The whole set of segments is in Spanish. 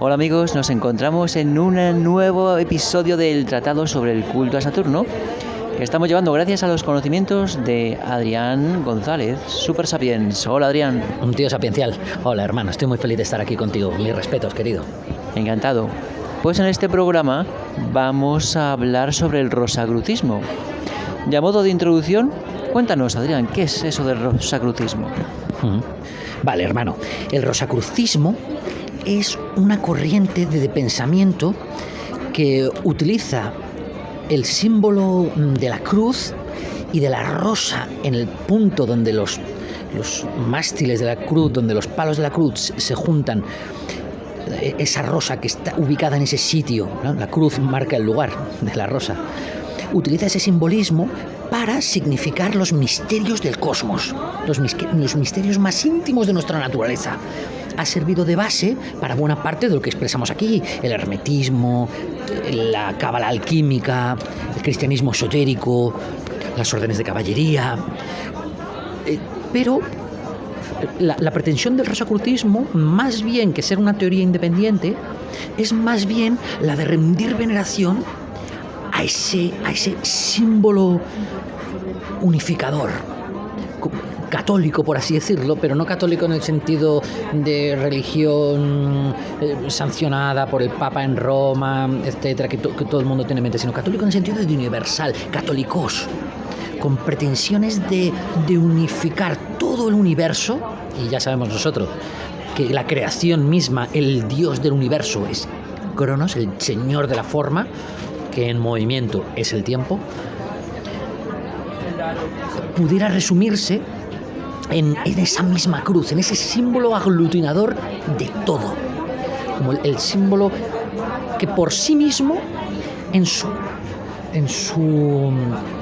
Hola amigos, nos encontramos en un nuevo episodio del Tratado sobre el culto a Saturno que estamos llevando gracias a los conocimientos de Adrián González, Super Sapiens. Hola Adrián. Un tío sapiencial. Hola hermano, estoy muy feliz de estar aquí contigo. Mis respetos, querido. Encantado. Pues en este programa vamos a hablar sobre el rosacrucismo. Y a modo de introducción, cuéntanos Adrián, ¿qué es eso del rosacrucismo? Vale hermano, el rosacrucismo es una corriente de pensamiento que utiliza el símbolo de la cruz y de la rosa en el punto donde los mástiles de la cruz, donde los palos de la cruz se juntan, esa rosa que está ubicada en ese sitio, ¿no? La cruz marca el lugar de la rosa. Utiliza ese simbolismo para significar los misterios del cosmos, los misterios más íntimos de nuestra naturaleza. Ha servido de base para buena parte de lo que expresamos aquí, el hermetismo, la cábala alquímica, el cristianismo esotérico, las órdenes de caballería. Pero la pretensión del rosacrucismo, más bien que ser una teoría independiente, es más bien la de rendir veneración a ese símbolo unificador, católico, por así decirlo, pero no católico en el sentido de religión sancionada por el Papa en Roma, etcétera, que todo el mundo tiene en mente, sino católico en el sentido de universal, católicos, con pretensiones de unificar todo el universo. Y ya sabemos nosotros que la creación misma, el dios del universo, es Cronos, el señor de la forma, que en movimiento es el tiempo, pudiera resumirse en esa misma cruz, en ese símbolo aglutinador de todo, como el símbolo que por sí mismo, en su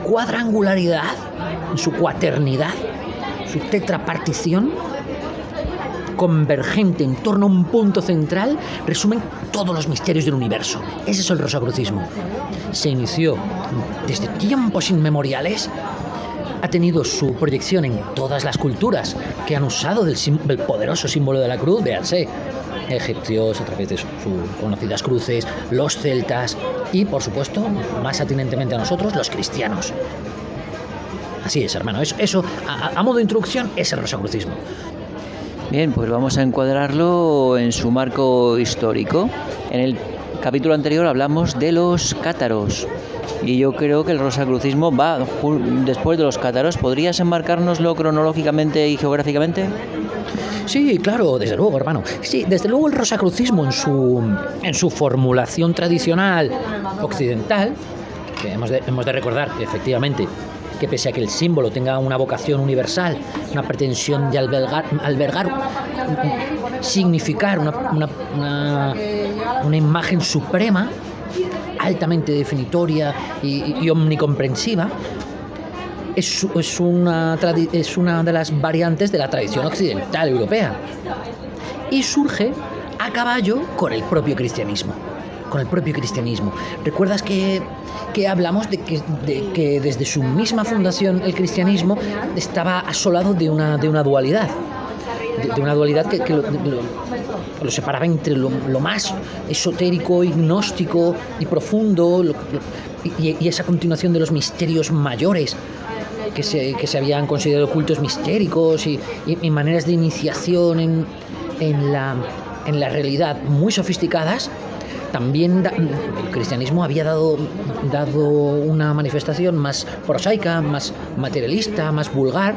cuadrangularidad, en su cuaternidad, su tetrapartición convergente en torno a un punto central, resumen todos los misterios del universo. Ese es el rosacrucismo. Se inició desde tiempos inmemoriales, ha tenido su proyección en todas las culturas que han usado del poderoso símbolo de la cruz, véanse, egipcios a través de sus conocidas cruces, los celtas y, por supuesto, más atinentemente a nosotros, los cristianos. Así es, hermano. Eso a modo de introducción, es el rosacrucismo. Bien, pues vamos a encuadrarlo en su marco histórico. En el capítulo anterior hablamos de los cátaros. Y yo creo que el rosacrucismo va después de los cátaros. ¿Podrías enmarcárnoslo cronológicamente y geográficamente? Sí, claro, desde luego, hermano. Sí, desde luego el rosacrucismo en su formulación tradicional occidental, que hemos de recordar que efectivamente, que pese a que el símbolo tenga una vocación universal, una pretensión de albergar, significar una imagen suprema, altamente definitoria y omnicomprensiva, es una de las variantes de la tradición occidental europea y surge a caballo con el propio cristianismo. ¿Recuerdas que hablamos de que desde su misma fundación el cristianismo estaba asolado de una dualidad? De una dualidad que lo separaba entre lo más esotérico, gnóstico y profundo, y esa continuación de los misterios mayores que se habían considerado cultos mistéricos y maneras de iniciación en la realidad muy sofisticadas. También el cristianismo había dado una manifestación más prosaica, más materialista, más vulgar,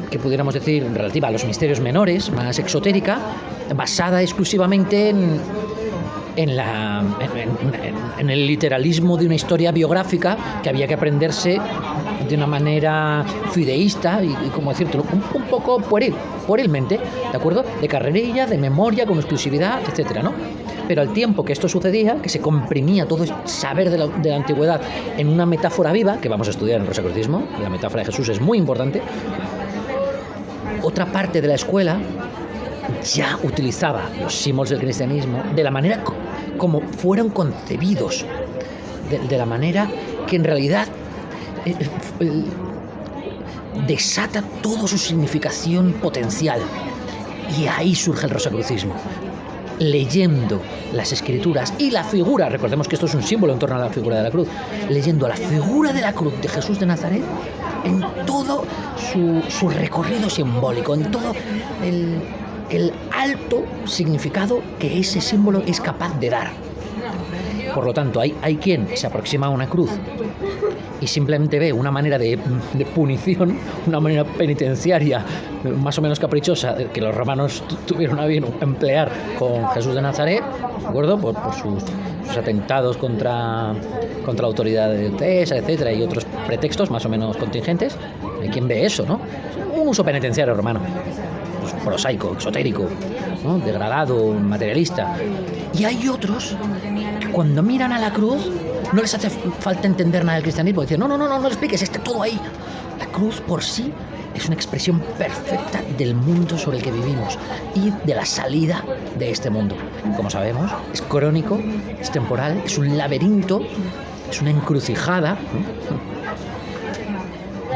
que pudiéramos decir relativa a los misterios menores, más exotérica, basada exclusivamente en el literalismo de una historia biográfica que había que aprenderse de una manera fideísta y como decirte, un poco puerilmente, ¿de acuerdo? De carrerilla, de memoria, con exclusividad, etcétera, ¿no? Pero al tiempo que esto sucedía, que se comprimía todo el saber de la antigüedad en una metáfora viva, que vamos a estudiar en el rosacrucismo, la metáfora de Jesús es muy importante, otra parte de la escuela ya utilizaba los símbolos del cristianismo de la manera como fueron concebidos, de la manera que en realidad desata toda su significación potencial. Y ahí surge el rosacrucismo. leyendo las escrituras y la figura, recordemos que esto es un símbolo en torno a la figura de la cruz, leyendo la figura de la cruz de Jesús de Nazaret en todo su recorrido simbólico, en todo el alto significado que ese símbolo es capaz de dar. Por lo tanto, hay quien se aproxima a una cruz y simplemente ve una manera de punición, una manera penitenciaria más o menos caprichosa que los romanos tuvieron a bien emplear con Jesús de Nazaret, ¿de acuerdo? Por sus atentados contra la autoridad de César, etcétera, y otros pretextos más o menos contingentes. Hay quien ve eso, ¿no? Un uso penitenciario romano, pues, prosaico, esotérico, ¿no? Degradado, materialista. Y hay otros que cuando miran a la cruz no les hace falta entender nada del cristianismo. Dicen, no expliques, está todo ahí. La cruz por sí es una expresión perfecta del mundo sobre el que vivimos y de la salida de este mundo. Como sabemos, es crónico, es temporal, es un laberinto, es una encrucijada, ¿no?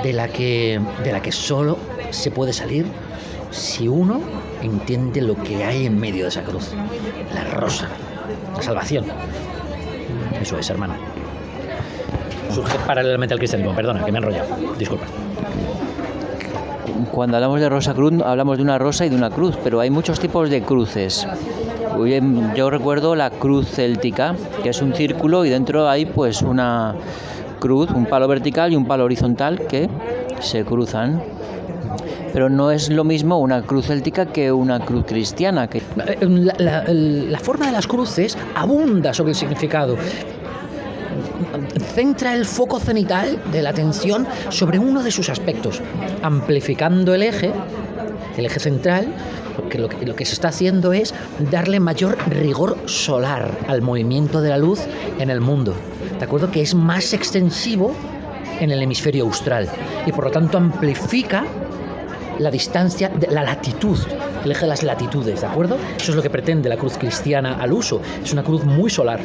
de la que solo se puede salir si uno entiende lo que hay en medio de esa cruz. La rosa, la salvación. Eso es, hermano. Surge paralelamente al cristianismo. Perdona, que me he enrollado. Disculpa. Cuando hablamos de Rosa Cruz, hablamos de una rosa y de una cruz, pero hay muchos tipos de cruces. Yo recuerdo la cruz céltica, que es un círculo y dentro hay pues una cruz, un palo vertical y un palo horizontal que se cruzan. Pero no es lo mismo una cruz céltica que una cruz cristiana. La forma de las cruces abunda sobre el significado. Centra el foco cenital de la atención sobre uno de sus aspectos, amplificando el eje central. Lo que se está haciendo es darle mayor rigor solar al movimiento de la luz en el mundo, ¿de acuerdo? Que es más extensivo en el hemisferio austral y por lo tanto amplifica la distancia, la latitud, el eje de las latitudes, ¿de acuerdo? Eso es lo que pretende la cruz cristiana al uso. Es una cruz muy solar.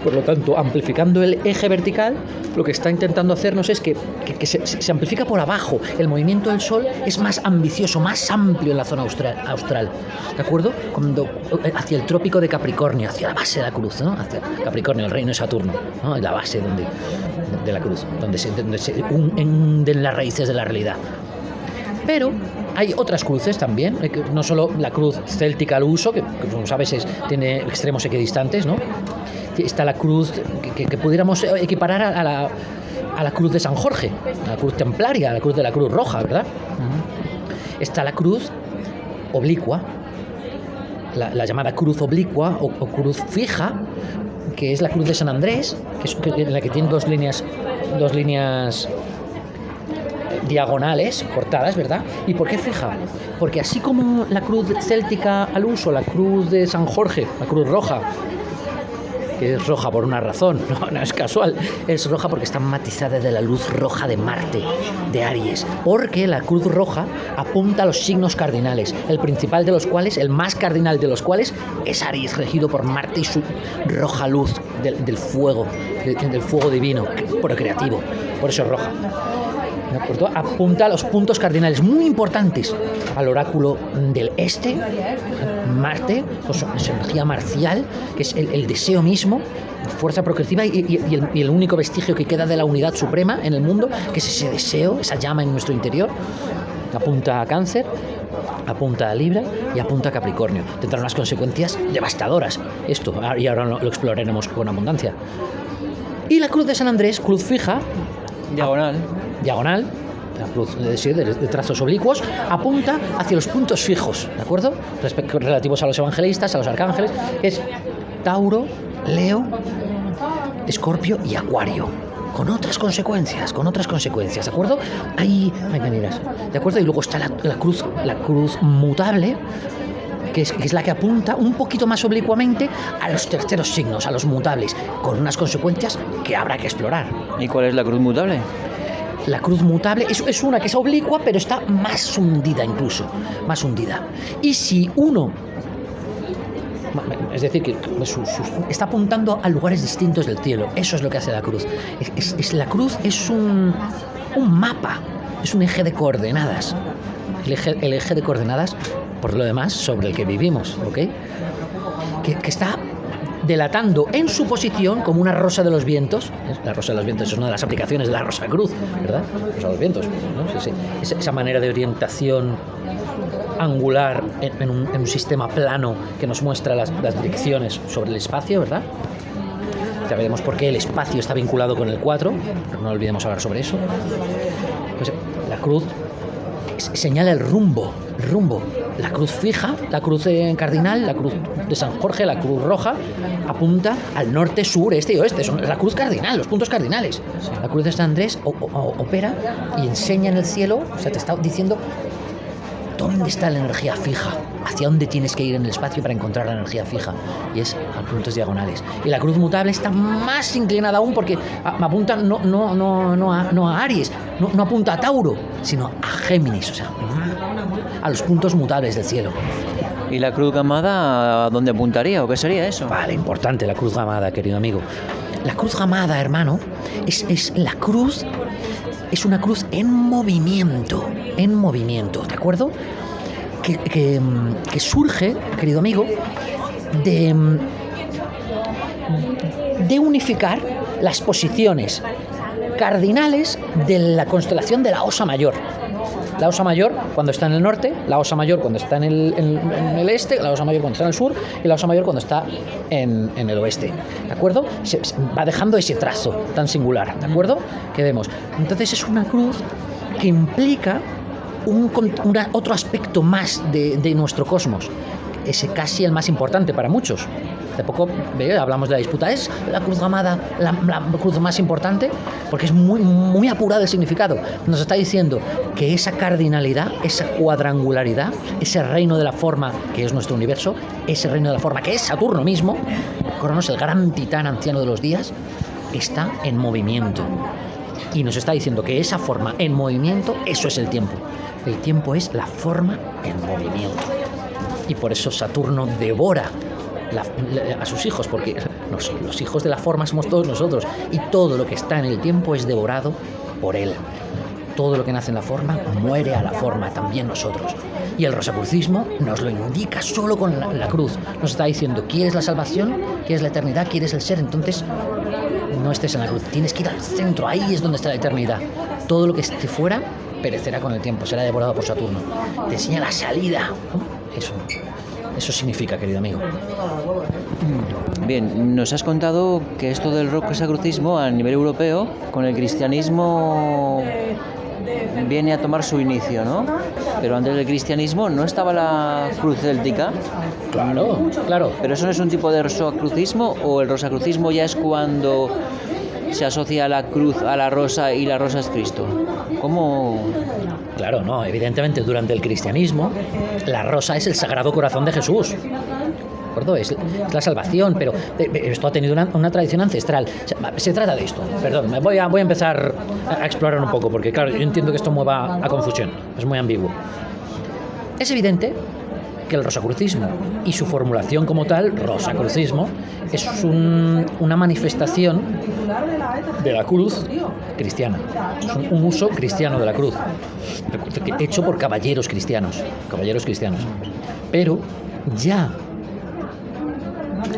Por lo tanto, amplificando el eje vertical, lo que está intentando hacernos es que se amplifica por abajo. El movimiento del Sol es más ambicioso, más amplio en la zona austral, ¿de acuerdo? Hacia el trópico de Capricornio, hacia la base de la cruz, ¿no? Hacia Capricornio, el reino de Saturno, ¿no? La base de la cruz, donde se hunden las raíces de la realidad. Pero hay otras cruces también, no solo la cruz céltica al uso, que como sabes tiene extremos equidistantes, ¿no? Está la cruz que pudiéramos equiparar a la cruz de San Jorge, a la cruz templaria, a la cruz de la Cruz Roja, ¿verdad? Uh-huh. Está la cruz oblicua, la llamada cruz oblicua o cruz fija, que es la cruz de San Andrés, en la que tiene dos líneas diagonales, cortadas, ¿verdad? ¿Y por qué fija? Porque así como la cruz céltica al uso, la cruz de San Jorge, la cruz roja, que es roja por una razón, no es casual, es roja porque está matizada de la luz roja de Marte, de Aries, porque la cruz roja apunta a los signos cardinales, el principal de los cuales, el más cardinal de los cuales, es Aries, regido por Marte y su roja luz del fuego divino, procreativo, por eso es roja. ¿De acuerdo? Apunta a los puntos cardinales muy importantes al oráculo del este, Marte, pues su energía marcial, que es el deseo mismo, fuerza procreativa y el único vestigio que queda de la unidad suprema en el mundo, que es ese deseo, esa llama en nuestro interior. Apunta a Cáncer, apunta a Libra y apunta a Capricornio. Tendrá unas consecuencias devastadoras esto, y ahora lo exploraremos con abundancia. Y la cruz de San Andrés, cruz fija, diagonal, la cruz de trazos oblicuos, apunta hacia los puntos fijos, ¿de acuerdo? Relativos a los evangelistas, a los arcángeles, que es Tauro, Leo, Escorpio y Acuario, con otras consecuencias, ¿de acuerdo? Hay maneras, ¿de acuerdo? Y luego está la cruz mutable, que es la que apunta un poquito más oblicuamente a los terceros signos, a los mutables, con unas consecuencias que habrá que explorar. ¿Y cuál es la cruz mutable? La cruz mutable es una que es oblicua, pero está más hundida incluso, más hundida. Y si uno, es decir, que está apuntando a lugares distintos del cielo, eso es lo que hace la cruz. La cruz es un mapa, es un eje de coordenadas. El eje de coordenadas, por lo demás, sobre el que vivimos, ¿ok? que está delatando en su posición como una rosa de los vientos. La rosa de los vientos es una de las aplicaciones de la Rosa Cruz, ¿verdad? Rosa de los vientos, ¿no? Sí. Esa manera de orientación angular en un sistema plano que nos muestra las direcciones sobre el espacio, ¿verdad? Ya veremos por qué el espacio está vinculado con el 4, pero no olvidemos hablar sobre eso. Pues la cruz señala el rumbo. La cruz fija, la cruz cardinal, la cruz de San Jorge, la cruz roja, apunta al norte, sur, este y oeste. Son la cruz cardinal, los puntos cardinales. La cruz de San Andrés opera y enseña en el cielo, o sea, te está diciendo dónde está la energía fija, hacia dónde tienes que ir en el espacio para encontrar la energía fija, y es a puntos diagonales. Y la cruz mutable está más inclinada aún porque apunta no a Aries, no apunta a Tauro, sino a Géminis, o sea, a los puntos mutables del cielo. ¿Y la cruz gamada a dónde apuntaría o qué sería eso? Vale, importante la cruz gamada, querido amigo. La cruz gamada, hermano, es la cruz. Es una cruz en movimiento, ¿de acuerdo? Que surge, querido amigo, de unificar las posiciones cardinales de la constelación de la Osa Mayor. La Osa Mayor cuando está en el norte, la Osa Mayor cuando está en el este, la Osa Mayor cuando está en el sur y la Osa Mayor cuando está en el oeste, ¿de acuerdo? Se va dejando ese trazo tan singular, ¿de acuerdo? Que vemos. Entonces es una cruz que implica otro aspecto más de nuestro cosmos, ese casi el más importante para muchos. Hace poco hablamos de la disputa. ¿Es la cruz gamada la cruz más importante? Porque es muy apurado el significado. Nos está diciendo que esa cardinalidad, esa cuadrangularidad, ese reino de la forma que es nuestro universo, ese reino de la forma que es Saturno mismo, Cronos, el gran titán anciano de los días, está en movimiento. Y nos está diciendo que esa forma en movimiento, eso es el tiempo. El tiempo es la forma en movimiento. Y por eso Saturno devora a sus hijos, porque los hijos de la forma somos todos nosotros, y todo lo que está en el tiempo es devorado por él. Todo lo que nace en la forma muere a la forma, también nosotros. Y el rosacrucismo nos lo indica solo con la cruz. Nos está diciendo, ¿quieres la salvación? ¿Quieres la eternidad? ¿Quieres el ser? Entonces no estés en la cruz, tienes que ir al centro, ahí es donde está la eternidad. Todo lo que esté fuera perecerá con el tiempo, será devorado por Saturno. Te enseña la salida, ¿no? Eso significa, querido amigo. Bien, nos has contado que esto del rosacrucismo a nivel europeo, con el cristianismo viene a tomar su inicio, ¿no? Pero antes del cristianismo no estaba la cruz céltica. Claro. ¿Pero eso no es un tipo de rosacrucismo o el rosacrucismo ya es cuando se asocia la cruz a la rosa y la rosa es Cristo? ¿Cómo? Claro, no, evidentemente durante el cristianismo la rosa es el Sagrado Corazón de Jesús, ¿de acuerdo? Es la salvación, pero esto ha tenido una tradición ancestral. Se trata de esto, perdón, voy a empezar a explorar un poco, porque claro, yo entiendo que esto mueva a confusión, es muy ambiguo. Es evidente que el rosacrucismo y su formulación como tal, rosacrucismo, es una manifestación de la cruz cristiana. Es un uso cristiano de la cruz, hecho por caballeros cristianos. Pero ya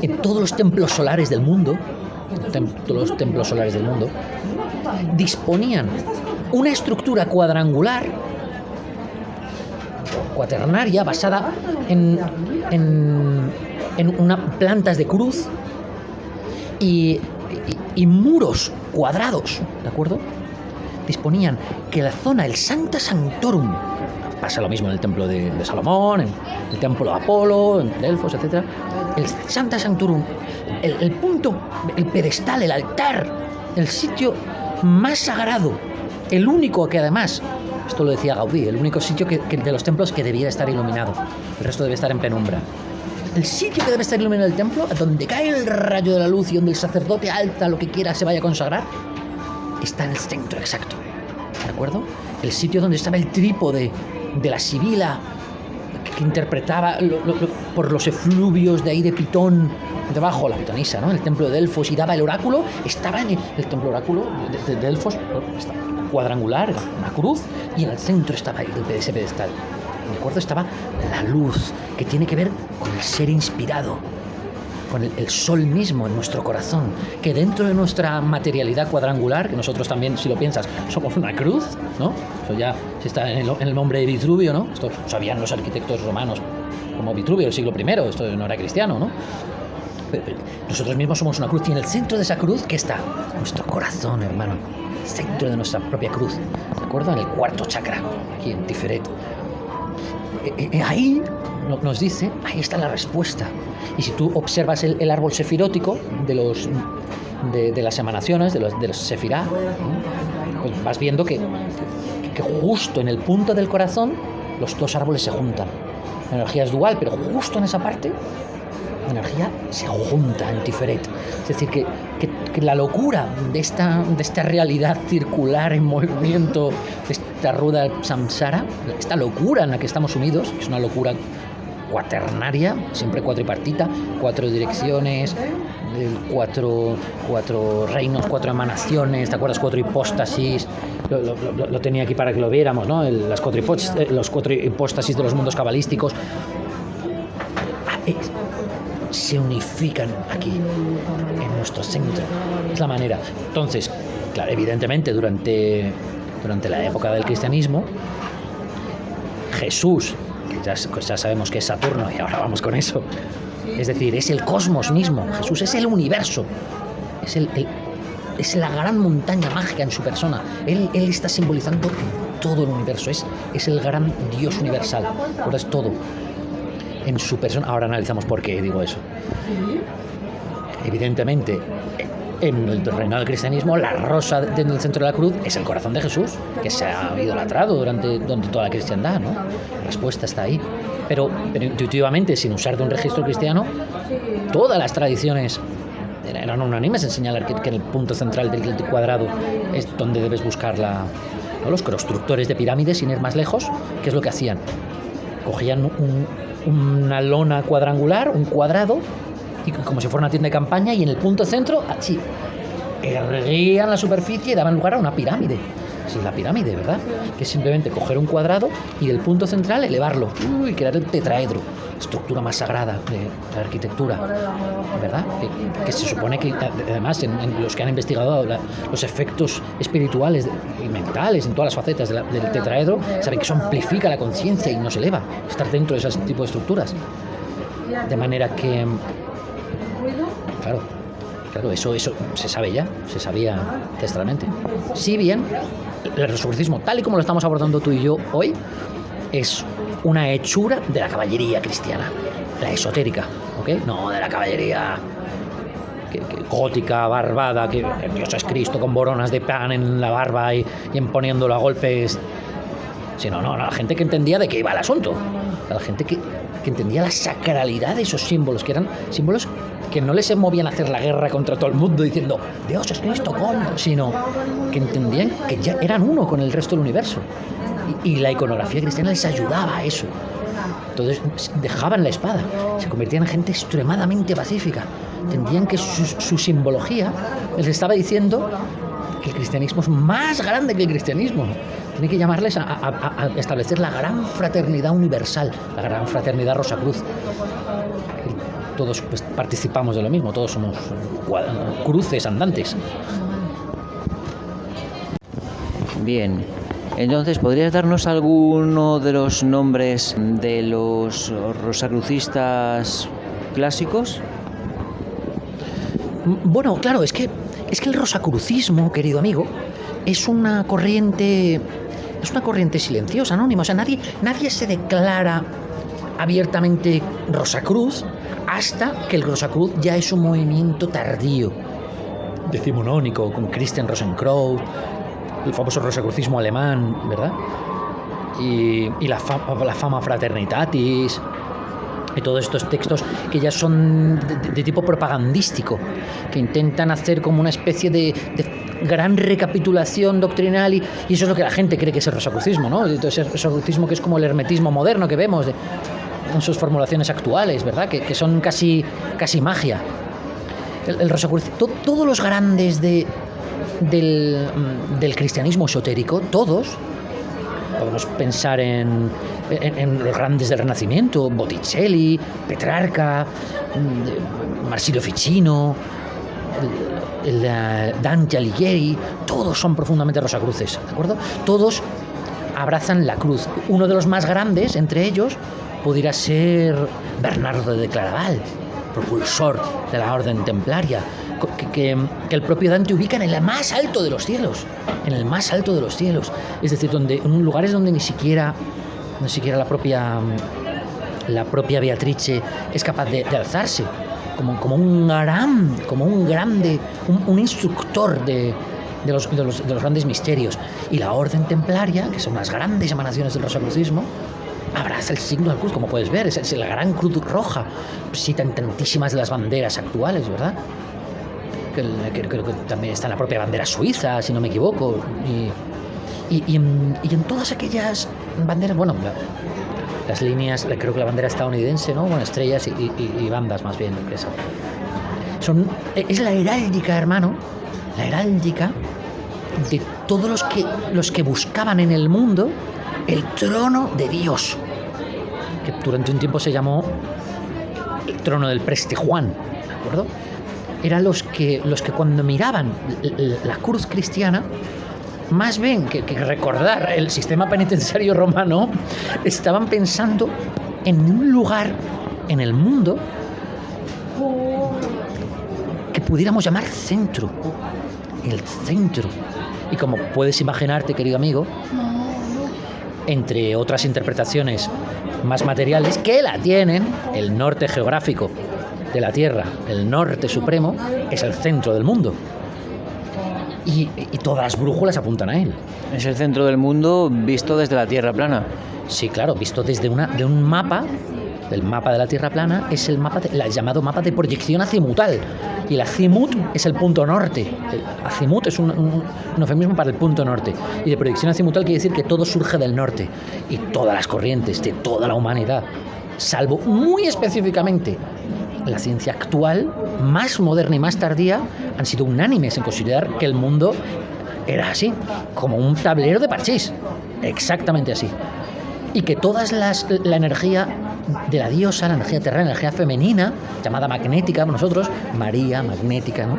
en todos los templos solares del mundo, disponían una estructura cuadrangular, cuaternaria, basada en plantas de cruz y muros cuadrados, ¿de acuerdo? Disponían que la zona, el Sancta Sanctorum, pasa lo mismo en el templo de Salomón, en el templo de Apolo, en Delfos, etc. El Sancta Sanctorum, el punto, el pedestal, el altar, el sitio más sagrado, el único que además, esto lo decía Gaudí, el único sitio que de los templos que debiera estar iluminado, el resto debe estar en penumbra. El sitio que debe estar iluminado el templo, donde cae el rayo de la luz y donde el sacerdote alza lo que quiera se vaya a consagrar, está en el centro exacto, ¿de acuerdo? El sitio donde estaba el trípode de la Sibila, que interpretaba por los efluvios de ahí de Pitón, debajo la pitonisa, ¿no? El templo de Delfos, y daba el oráculo, estaba en el templo oráculo de Delfos, cuadrangular, una cruz, y en el centro estaba ese pedestal. ¿De acuerdo? Estaba la luz, que tiene que ver con el ser inspirado. con el sol mismo en nuestro corazón, que dentro de nuestra materialidad cuadrangular, que nosotros también, si lo piensas, somos una cruz, ¿no? Eso ya está en el nombre de Vitruvio, ¿no? Esto sabían los arquitectos romanos, como Vitruvio del siglo I, esto no era cristiano, ¿no? Nosotros mismos somos una cruz, y en el centro de esa cruz, ¿qué está? Nuestro corazón, hermano, el centro de nuestra propia cruz, ¿de acuerdo? En el cuarto chakra, aquí en Tiferet. Ahí nos dice, ahí está la respuesta. Y si tú observas el árbol sefirótico de las emanaciones, de los sefirá, pues vas viendo que justo en el punto del corazón los dos árboles se juntan. La energía es dual, pero justo en esa parte la energía se junta en Tiferet. Es decir, que la locura de esta realidad circular en movimiento, de esta rueda samsara, esta locura en la que estamos sumidos, es una locura cuaternaria, siempre cuatripartita, 4 direcciones, 4 reinos, 4 emanaciones, ¿te acuerdas? 4 hipóstasis, lo tenía aquí para que lo viéramos, ¿no? Los 4 hipóstasis de los mundos cabalísticos se unifican aquí, en nuestro centro. Es la manera. Entonces, claro, evidentemente, durante la época del cristianismo, Jesús, que ya sabemos que es Saturno, y ahora vamos con eso, es decir, es el cosmos mismo. Jesús es el universo, es la gran montaña mágica en su persona. Él está simbolizando todo el universo, es el gran Dios universal, ahora es todo en su persona. Ahora analizamos por qué digo eso. Evidentemente, en el reino del cristianismo, la rosa en el centro de la cruz es el corazón de Jesús, que se ha idolatrado durante toda la cristiandad, ¿no? La respuesta está ahí. Pero intuitivamente, sin usar de un registro cristiano, todas las tradiciones eran unánimes en señalar que en el punto central del cuadrado es donde debes buscar ¿no? Los constructores de pirámides, sin ir más lejos, ¿qué es lo que hacían? Cogían una lona cuadrangular, un cuadrado, y como si fuera una tienda de campaña, y en el punto centro, así, erguían la superficie y daban lugar a una pirámide. Esa es la pirámide, ¿verdad? Que es simplemente coger un cuadrado y del punto central elevarlo y crear el tetraedro, estructura más sagrada de la arquitectura, ¿verdad? Que se supone que, además, en los que han investigado los efectos espirituales y mentales en todas las facetas del tetraedro, saben que eso amplifica la conciencia y nos eleva estar dentro de ese tipo de estructuras. De manera que, claro, eso se sabe ya, se sabía ancestralmente. Si bien el resurrecismo, tal y como lo estamos abordando tú y yo hoy, es una hechura de la caballería cristiana, la esotérica, ¿ok? No de la caballería gótica, barbada, que Dios es Cristo con boronas de pan en la barba y imponiéndolo a golpes, sino la gente que entendía de qué iba el asunto, la gente que entendía la sacralidad de esos símbolos, que eran símbolos que no les movían a hacer la guerra contra todo el mundo diciendo Dios es Cristo, sino que entendían que ya eran uno con el resto del universo, y la iconografía cristiana les ayudaba a eso. Entonces dejaban la espada, se convertían en gente extremadamente pacífica, entendían que su simbología les estaba diciendo que el cristianismo es más grande que el cristianismo. Tiene que llamarles a establecer la gran fraternidad universal, la gran fraternidad Rosacruz. Todos pues, participamos de lo mismo, todos somos cruces andantes. Bien, entonces, ¿podrías darnos alguno de los nombres de los rosacrucistas clásicos? Bueno, claro, es que el rosacrucismo, querido amigo, es una corriente silenciosa, anónima. O sea, nadie se declara abiertamente Rosacruz hasta que el Rosacruz ya es un movimiento tardío, decimonónico, con Christian Rosenkreuz, el famoso rosacrucismo alemán, ¿verdad? Y la fama fraternitatis, y todos estos textos que ya son de tipo propagandístico, que intentan hacer como una especie de gran recapitulación doctrinal, y eso es lo que la gente cree que es el rosacrucismo, ¿no? Entonces, el rosacrucismo, que es como el hermetismo moderno que vemos en sus formulaciones actuales, ¿verdad? Que son casi magia. El rosacrucismo, todos los grandes del cristianismo esotérico, todos podemos pensar en los grandes del Renacimiento, Botticelli, Petrarca, Marsilio Ficino, Dante Alighieri, todos son profundamente rosacruces, ¿de acuerdo? Todos abrazan la cruz. Uno de los más grandes entre ellos pudiera ser Bernardo de Claraval, propulsor de la orden templaria, que el propio Dante ubica en el más alto de los cielos, es decir, en lugares donde ni siquiera la propia Beatrice es capaz de alzarse, como un grande, un instructor de los grandes misterios. Y la orden templaria, que son las grandes emanaciones del rosacrucismo, abraza el signo de la cruz, como puedes ver, es la gran cruz roja. Citan tantísimas de las banderas actuales, ¿verdad? Creo que también está en la propia bandera suiza, si no me equivoco. Y en todas aquellas banderas, bueno, las líneas, creo que la bandera estadounidense, ¿no? Bueno, estrellas y bandas más bien. Es la heráldica, hermano, la heráldica de todos los que buscaban en el mundo el trono de Dios, que durante un tiempo se llamó el trono del Preste Juan, ¿de acuerdo? Eran los que cuando miraban la cruz cristiana, más bien que recordar el sistema penitenciario romano, estaban pensando en un lugar en el mundo que pudiéramos llamar centro, el centro. Y como puedes imaginarte, querido amigo, entre otras interpretaciones más materiales que la tienen, el norte geográfico de la Tierra, el norte supremo, es el centro del mundo. Y todas las brújulas apuntan a él. Es el centro del mundo visto desde la Tierra plana. Sí, claro, visto desde un mapa. El mapa de la Tierra plana es el llamado mapa de proyección azimutal. Y el azimut es el punto norte. El azimut es un eufemismo para el punto norte. Y de proyección azimutal quiere decir que todo surge del norte. Y todas las corrientes de toda la humanidad, salvo muy específicamente la ciencia actual, más moderna y más tardía, han sido unánimes en considerar que el mundo era así, como un tablero de parchís. Exactamente así. Y que la energía de la diosa, la energía terrena, la energía femenina, llamada magnética por nosotros, María, magnética, ¿no?,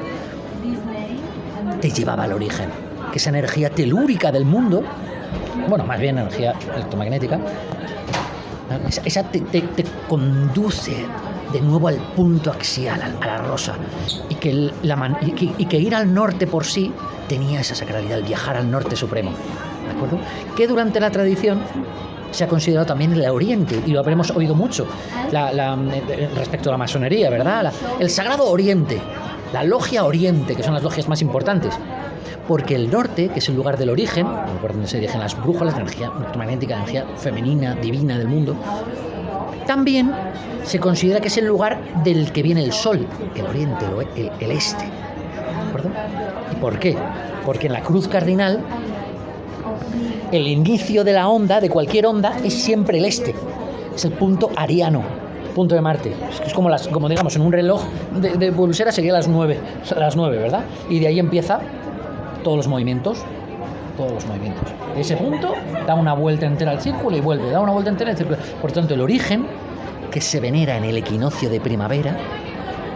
te llevaba al origen. Que esa energía telúrica del mundo, bueno, más bien energía electromagnética, esa te conduce de nuevo al punto axial, a la rosa. Y que ir al norte por sí tenía esa sacralidad, el viajar al norte supremo. ¿De acuerdo? Que durante la tradición se ha considerado también el Oriente, y lo habremos oído mucho respecto a la masonería, ¿verdad? El Sagrado Oriente, la Logia Oriente, que son las logias más importantes. Porque el norte, que es el lugar del origen, el lugar donde se dirigen las brújulas, la energía magnética, la energía femenina, divina del mundo, también se considera que es el lugar del que viene el sol, el oriente, el este. ¿De acuerdo? ¿Y por qué? Porque en la cruz cardinal, el inicio de la onda, de cualquier onda, es siempre el este. Es el punto ariano, punto de Marte. Es como digamos, en un reloj de pulsera sería las 9, ¿verdad? Y de ahí empieza todos los movimientos. De ese punto da una vuelta entera al círculo y vuelve, da una vuelta entera al círculo. Por tanto, el origen, que se venera en el equinoccio de primavera,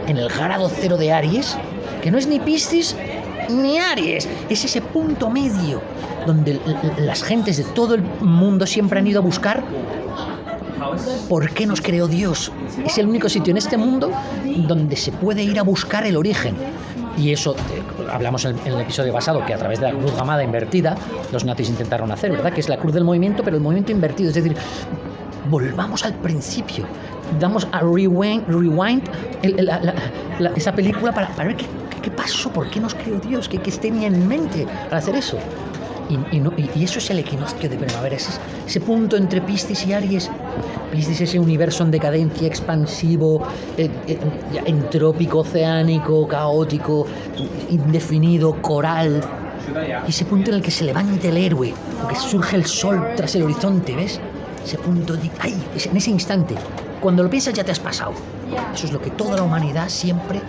en el grado cero de Aries, que no es ni Piscis ni Aries, es ese punto medio donde las gentes de todo el mundo siempre han ido a buscar por qué nos creó Dios. Es el único sitio en este mundo donde se puede ir a buscar el origen. Y eso hablamos en el episodio pasado, que a través de la cruz gamada invertida los nazis intentaron hacer, ¿verdad? Que es la cruz del movimiento, pero el movimiento invertido. Es decir, volvamos al principio, damos a rewind esa película para ver qué pasó, por qué nos creó Dios, qué tenía en mente para hacer eso. Y eso es el equinoccio de primavera, ese punto entre Piscis y Aries. Piscis es ese universo en decadencia, expansivo, entrópico, oceánico, caótico, indefinido, coral. Y ese punto en el que se levanta el héroe, porque surge el sol tras el horizonte, ¿ves? Ese punto en ese instante, cuando lo piensas ya te has pasado. Eso es lo que toda la humanidad siempre,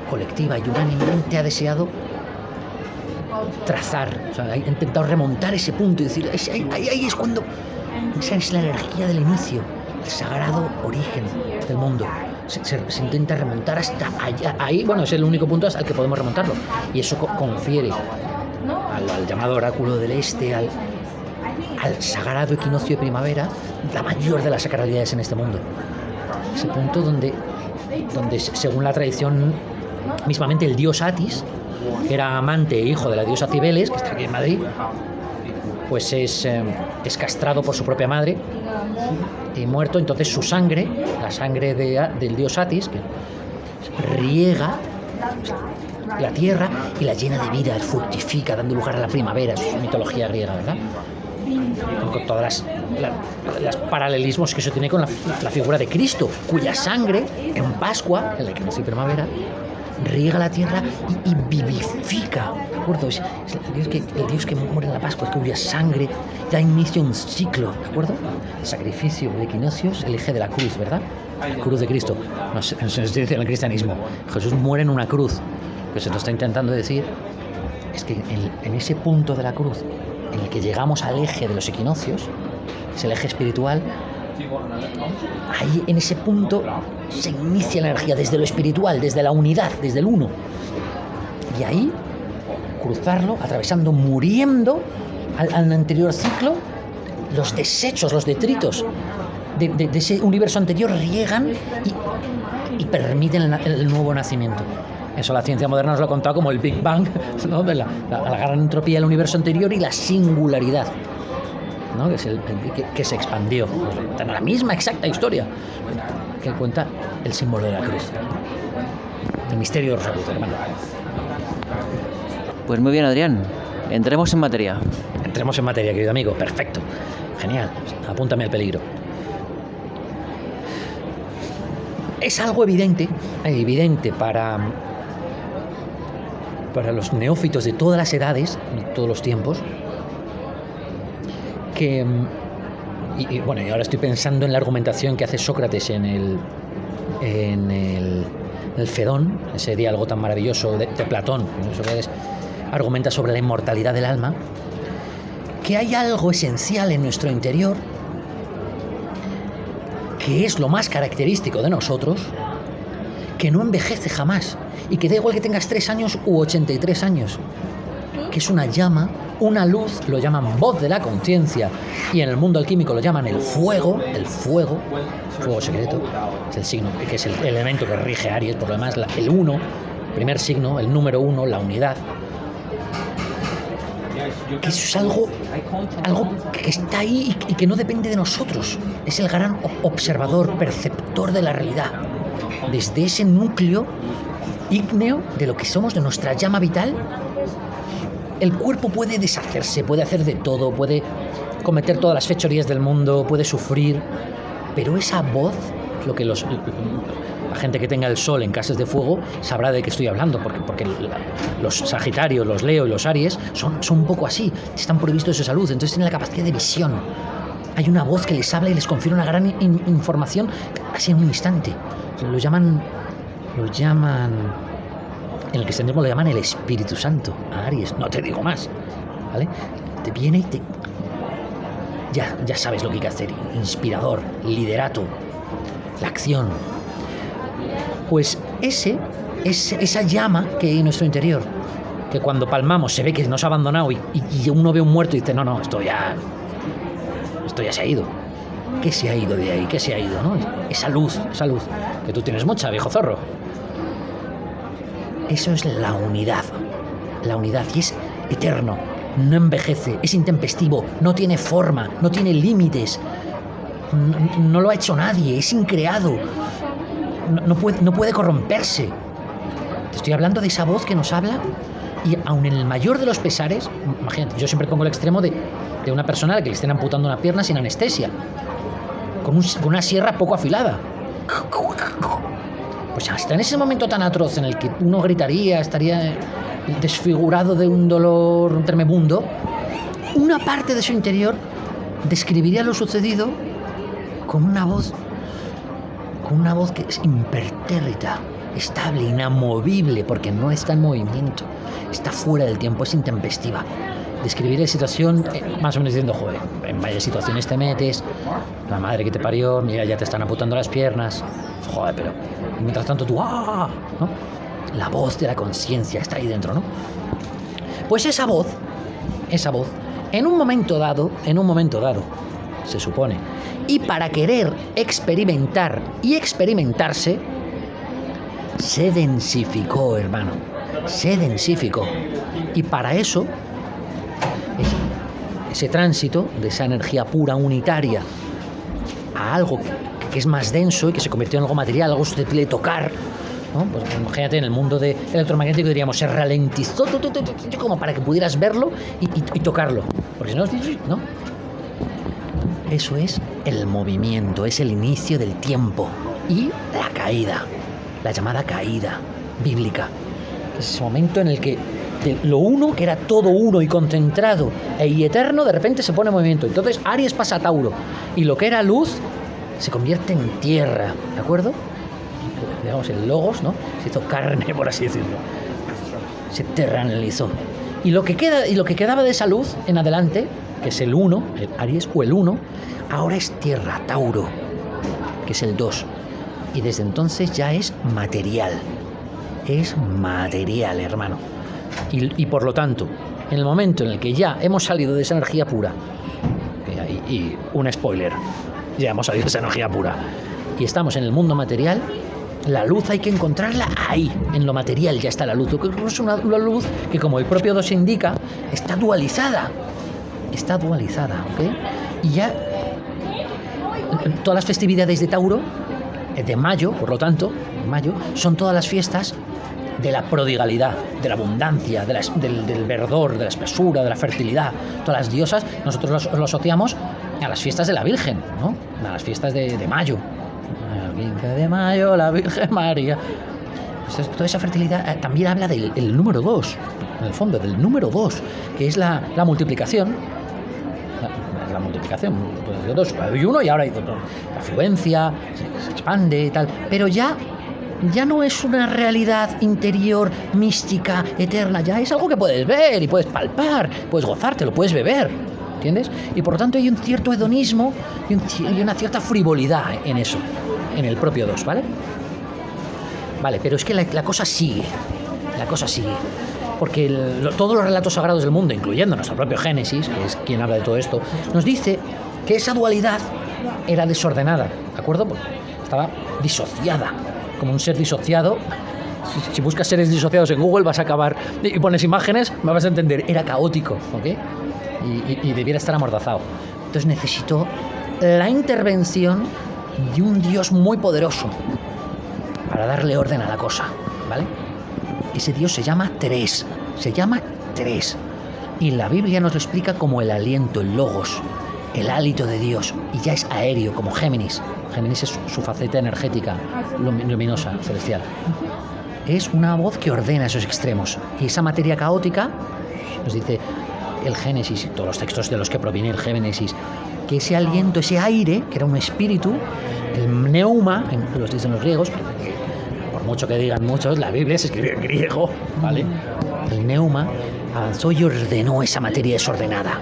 colectiva y unánimemente, ha deseado trazar, o sea, ha intentado remontar ese punto y decir, ahí es cuando, esa es la energía del inicio, el sagrado origen del mundo. Se intenta remontar hasta allá. Ahí, bueno, es el único punto al que podemos remontarlo. Y eso confiere al llamado oráculo del este, al sagrado equinoccio de primavera, la mayor de las sacralidades en este mundo. Ese punto donde según la tradición, mismamente el dios Atis, que era amante e hijo de la diosa Cibeles, que está aquí en Madrid, pues es castrado por su propia madre y muerto. Entonces su sangre, la sangre del dios Atis, que riega la tierra y la llena de vida, fructifica, dando lugar a la primavera. Eso es mitología griega, ¿verdad? Con todas las paralelismos que eso tiene con la figura de Cristo, cuya sangre en Pascua, en la equinoccio de primavera, riega la tierra y vivifica, ¿de acuerdo? Es el Dios que muere en la Pascua, cuya sangre da inicio a un ciclo, ¿de acuerdo? El sacrificio de equinoccios, el eje de la cruz, ¿verdad? La cruz de Cristo. No se dice en el cristianismo, Jesús muere en una cruz. Lo que se nos está intentando decir es que en ese punto de la cruz, en el que llegamos al eje de los equinoccios, es el eje espiritual. Ahí, en ese punto, se inicia la energía desde lo espiritual, desde la unidad, desde el uno. Y ahí, cruzarlo, atravesando, muriendo al anterior ciclo, los desechos, los detritos de ese universo anterior riegan y permiten el nuevo nacimiento. Eso la ciencia moderna nos lo ha contado como el Big Bang, ¿no? De la gran entropía del universo anterior y la singularidad, ¿no? Que es que se expandió. Nos lo cuentan la misma exacta historia que cuenta el símbolo de la cruz, el misterio de Rosa Cruz, hermano. Pues muy bien, Adrián, entremos en materia. Entremos en materia, querido amigo. Perfecto, genial, apúntame al peligro. Es algo evidente para los neófitos de todas las edades, de todos los tiempos, que y ahora estoy pensando en la argumentación que hace Sócrates en el Fedón, ese diálogo tan maravilloso de Platón. Sócrates argumenta sobre la inmortalidad del alma, que hay algo esencial en nuestro interior que es lo más característico de nosotros, que no envejece jamás y que da igual que tengas 3 años u 83 años, que es una llama, una luz, lo llaman voz de la conciencia, y en el mundo alquímico lo llaman el fuego secreto, es el signo, que es el elemento que rige Aries, por lo demás el 1, primer signo, el número 1, la unidad, que eso es algo que está ahí y que no depende de nosotros, es el gran observador, perceptor de la realidad, desde ese núcleo ígneo de lo que somos, de nuestra llama vital. El cuerpo puede deshacerse, puede hacer de todo, puede cometer todas las fechorías del mundo, puede sufrir, pero esa voz, lo que la gente que tenga el sol en casas de fuego sabrá de qué estoy hablando, porque los Sagitarios, los Leo y los Aries son un poco así, están provistos de esa luz, entonces tienen la capacidad de visión. Hay una voz que les habla y les confiere una gran información así en un instante. Lo llaman, en el cristianismo lo llaman el Espíritu Santo, a Aries, no te digo más, ¿vale? Te viene y ya sabes lo que hay que hacer, inspirador, liderato, la acción. Pues esa llama que hay en nuestro interior, que cuando palmamos se ve que nos ha abandonado y uno ve un muerto y dice, no, esto ya se ha ido. ¿Qué se ha ido de ahí? ¿Qué se ha ido, no? Esa luz, que tú tienes mucha, viejo zorro. Eso es la unidad, y es eterno, no envejece, es intempestivo, no tiene forma, no tiene límites, no lo ha hecho nadie, es increado, no puede corromperse. Te estoy hablando de esa voz que nos habla, y aun en el mayor de los pesares, imagínate, yo siempre pongo el extremo de una persona a la que le estén amputando una pierna sin anestesia, con una sierra poco afilada. Pues hasta en ese momento tan atroz en el que uno gritaría, estaría desfigurado de un dolor tremebundo, una parte de su interior describiría lo sucedido con una voz que es impertérrita, estable, inamovible, porque no está en movimiento, está fuera del tiempo, es intempestiva. Describir la situación más o menos diciendo, joder, en varias situaciones te metes, la madre que te parió, mira, ya te están amputando las piernas, joder, pero mientras tanto tú, ¡ah!, ¿no? La voz de la conciencia está ahí dentro, ¿no? Pues esa voz, en un momento dado, se supone, y para querer experimentar y experimentarse, se densificó, hermano, se densificó. Y para eso, ese tránsito de esa energía pura, unitaria, a algo que es más denso y que se convirtió en algo material, algo susceptible de tocar, ¿no? Pues imagínate, en el mundo electromagnético diríamos, se ralentizó como para que pudieras verlo y tocarlo, porque si no, eso es el movimiento, es el inicio del tiempo y la caída, la llamada caída bíblica. Es ese momento en el que lo uno, que era todo uno y concentrado y eterno, de repente se pone en movimiento. Entonces Aries pasa a Tauro y lo que era luz se convierte en tierra, ¿de acuerdo? Digamos, el logos, ¿no? Se hizo carne, por así decirlo. Se terrenalizó. Y lo que quedaba de esa luz en adelante, que es el 1, el Aries o el 1, ahora es tierra, Tauro, que es el 2. Y desde entonces ya es material. Es material, hermano. Y por lo tanto, en el momento en el que ya hemos salido de esa energía pura, y un spoiler, ya hemos salido de esa energía pura, y estamos en el mundo material, la luz hay que encontrarla ahí, en lo material ya está la luz. Es una luz que, como el propio 2 indica, está dualizada, ¿ok? Y ya todas las festividades de Tauro, de mayo, por lo tanto, mayo, son todas las fiestas de la prodigalidad, de la abundancia, del verdor, de la espesura, de la fertilidad. Todas las diosas, nosotros lo asociamos a las fiestas de la Virgen, ¿no? A las fiestas de mayo. El 15 de mayo, la Virgen María. Pues toda esa fertilidad también habla del número 2, en el fondo, del número 2, que es la multiplicación. La multiplicación, pues, 2 hay 1 y ahora hay la afluencia, se expande y tal, pero ya no es una realidad interior, mística, eterna, ya es algo que puedes ver y puedes palpar, puedes gozártelo, puedes beber, ¿entiendes? Y por lo tanto hay un cierto hedonismo y una cierta frivolidad en eso, en el propio 2, ¿vale? Vale, pero es que la cosa sigue, porque todos los relatos sagrados del mundo, incluyendo nuestro propio Génesis, que es quien habla de todo esto, nos dice que esa dualidad era desordenada, ¿de acuerdo? Porque estaba disociada, como un ser disociado. Si buscas seres disociados en Google vas a acabar, y pones imágenes, me vas a entender, era caótico, ¿ok? Y debiera estar amordazado. Entonces necesitó la intervención de un Dios muy poderoso para darle orden a la cosa, ¿vale? Ese Dios se llama Tres. Y la Biblia nos lo explica como el aliento, el logos, el hálito de Dios. Y ya es aéreo, como Géminis. Géminis es su faceta energética, luminosa, celestial. Es una voz que ordena esos extremos. Y esa materia caótica, nos dice el Génesis y todos los textos de los que proviene el Génesis, que ese aliento, ese aire, que era un espíritu, el neuma, que los dicen los griegos, por mucho que digan muchos, la Biblia se escribe en griego, ¿vale? El neuma avanzó y ordenó esa materia desordenada.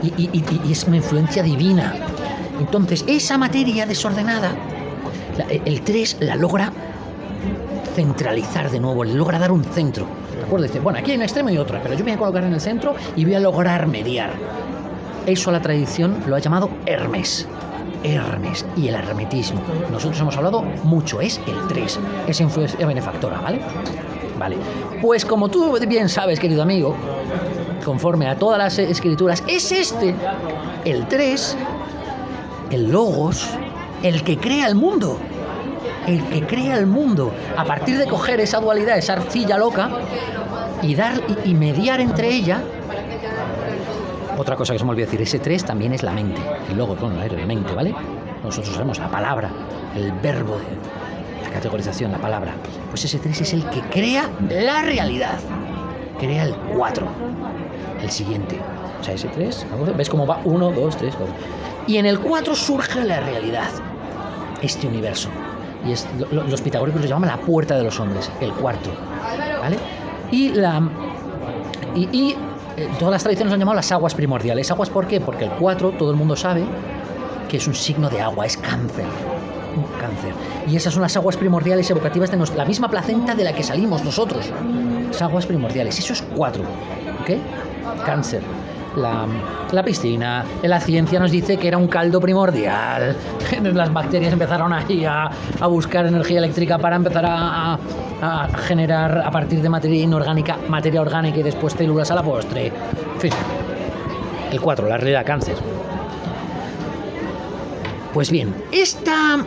Y es una influencia divina. Entonces, esa materia desordenada, el 3 la logra centralizar de nuevo, le logra dar un centro. ¿De acuerdo? Dice, bueno, aquí hay un extremo y otro, pero yo me voy a colocar en el centro y voy a lograr mediar. Eso la tradición lo ha llamado Hermes y el hermetismo. Nosotros hemos hablado mucho, es el 3, esa influencia benefactora, ¿vale? Vale. Pues como tú bien sabes, querido amigo, conforme a todas las escrituras, es el 3, el logos, el que crea el mundo. A partir de coger esa dualidad, esa arcilla loca, y mediar entre ella. Otra cosa que se me olvidó decir, ese 3 también es la mente. El logos, bueno, la mente, ¿vale? Nosotros sabemos la palabra, el verbo de la categorización, la palabra. Pues ese 3 es el que crea la realidad. Crea el 4, el siguiente. O sea, ese 3, ¿ves cómo va? 1, 2, 3, 4. Y en el 4 surge la realidad, este universo. y los pitagóricos lo llaman la puerta de los hombres, el cuarto, ¿vale? Y todas las tradiciones lo han llamado las aguas primordiales. ¿Aguas por qué? Porque el 4, todo el mundo sabe que es un signo de agua, es cáncer. Cáncer. Y esas son las aguas primordiales evocativas de la misma placenta de la que salimos nosotros. Las aguas primordiales. Eso es 4. ¿Ok? Cáncer. La piscina, la ciencia nos dice que era un caldo primordial. Las bacterias empezaron ahí a buscar energía eléctrica para empezar a generar a partir de materia inorgánica, materia orgánica y después células a la postre. En fin. El 4, la realidad, cáncer. Pues bien, esta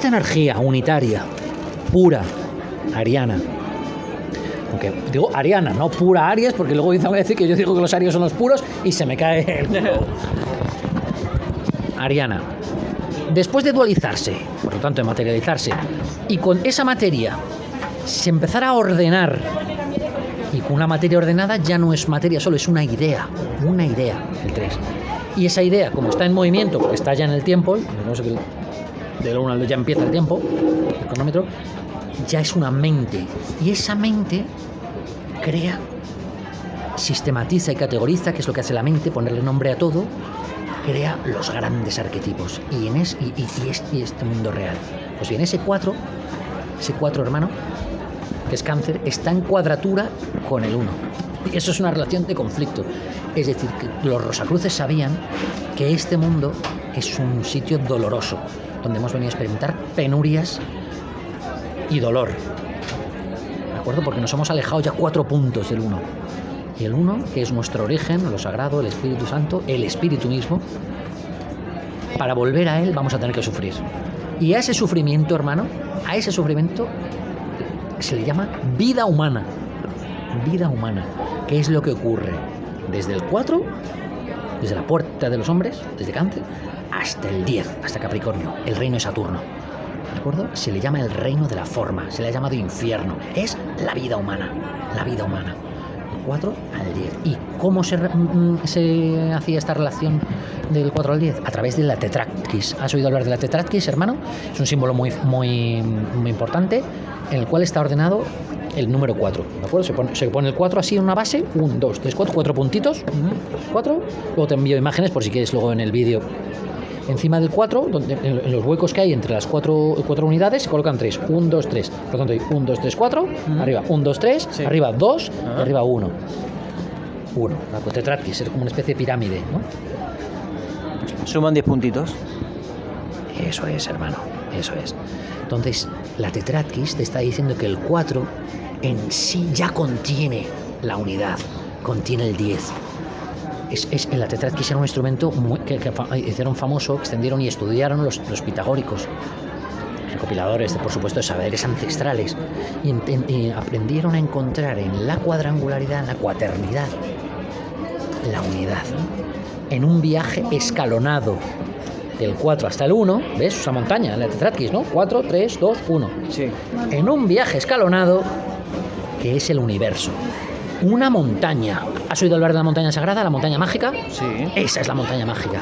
energía unitaria, pura, ariana, aunque digo ariana, no pura Aries, porque luego dicen decir que yo digo que los arios son los puros y se me cae el culo. Ariana, después de dualizarse, por lo tanto de materializarse, y con esa materia se empezara a ordenar, y con una materia ordenada ya no es materia solo, es una idea, el 3. Y esa idea, como está en movimiento, porque está ya en el tiempo, no sé, de la 1 al 2 ya empieza el tiempo, el cronómetro, ya es una mente. Y esa mente crea, sistematiza y categoriza, que es lo que hace la mente, ponerle nombre a todo, crea los grandes arquetipos. Y este mundo real. Pues bien, ese 4, hermano, que es cáncer, está en cuadratura con el 1. Y eso es una relación de conflicto. Es decir, que los Rosacruces sabían que este mundo es un sitio doloroso, donde hemos venido a experimentar penurias y dolor. ¿De acuerdo? Porque nos hemos alejado ya 4 puntos del 1. Y el 1, que es nuestro origen, lo sagrado, el Espíritu Santo, el Espíritu mismo, para volver a él vamos a tener que sufrir. Y a ese sufrimiento, hermano, se le llama vida humana. Vida humana. ¿Qué es lo que ocurre? Desde el 4, desde la puerta de los hombres, desde Cáncer, hasta el 10, hasta Capricornio, el reino de Saturno. ¿De acuerdo? Se le llama el reino de la forma, se le ha llamado infierno. Es la vida humana, la vida humana. Del 4 al 10. ¿Y cómo se hacía esta relación del 4 al 10? A través de la tetraquis. ¿Has oído hablar de la tetraquis, hermano? Es un símbolo muy importante, en el cual está ordenado el número 4, ¿de acuerdo? Se pone el 4 así en una base, 1, 2, 3, 4 puntitos, 4, luego te envío imágenes por si quieres luego en el vídeo. Encima del 4, donde, en los huecos que hay entre las 4 unidades, se colocan 3, 1, 2, 3, por lo tanto hay 1, 2, 3, 4, arriba 1, 2, 3, sí. Arriba 2, y arriba 1. 1, la tetraquis, es como una especie de pirámide, ¿no? Suman 10 puntitos. Eso es, hermano, eso es. Entonces, la tetraquis te está diciendo que el 4 en sí ya contiene la unidad, contiene el 10. La tetraquis era un instrumento que hicieron famoso, extendieron y estudiaron los pitagóricos, recopiladores, por supuesto, de saberes ancestrales, y aprendieron a encontrar en la cuadrangularidad, en la cuaternidad, la unidad, en un viaje escalonado. Del 4 hasta el 1, ¿ves? Esa montaña, la tetraquis, ¿no? 4, 3, 2, 1. Sí. En un viaje escalonado, que es el universo. Una montaña. ¿Has oído hablar de la montaña sagrada, la montaña mágica? Sí. Esa es la montaña mágica.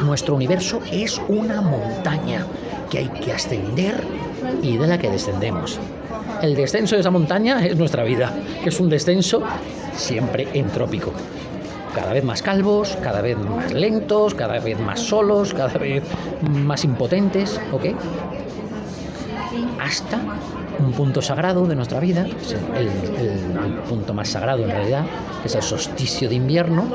Nuestro universo es una montaña que hay que ascender y de la que descendemos. El descenso de esa montaña es nuestra vida, que es un descenso siempre entrópico. Cada vez más calvos, cada vez más lentos, cada vez más solos, cada vez más impotentes, ¿ok? Hasta un punto sagrado de nuestra vida, el punto más sagrado en realidad, que es el solsticio de invierno,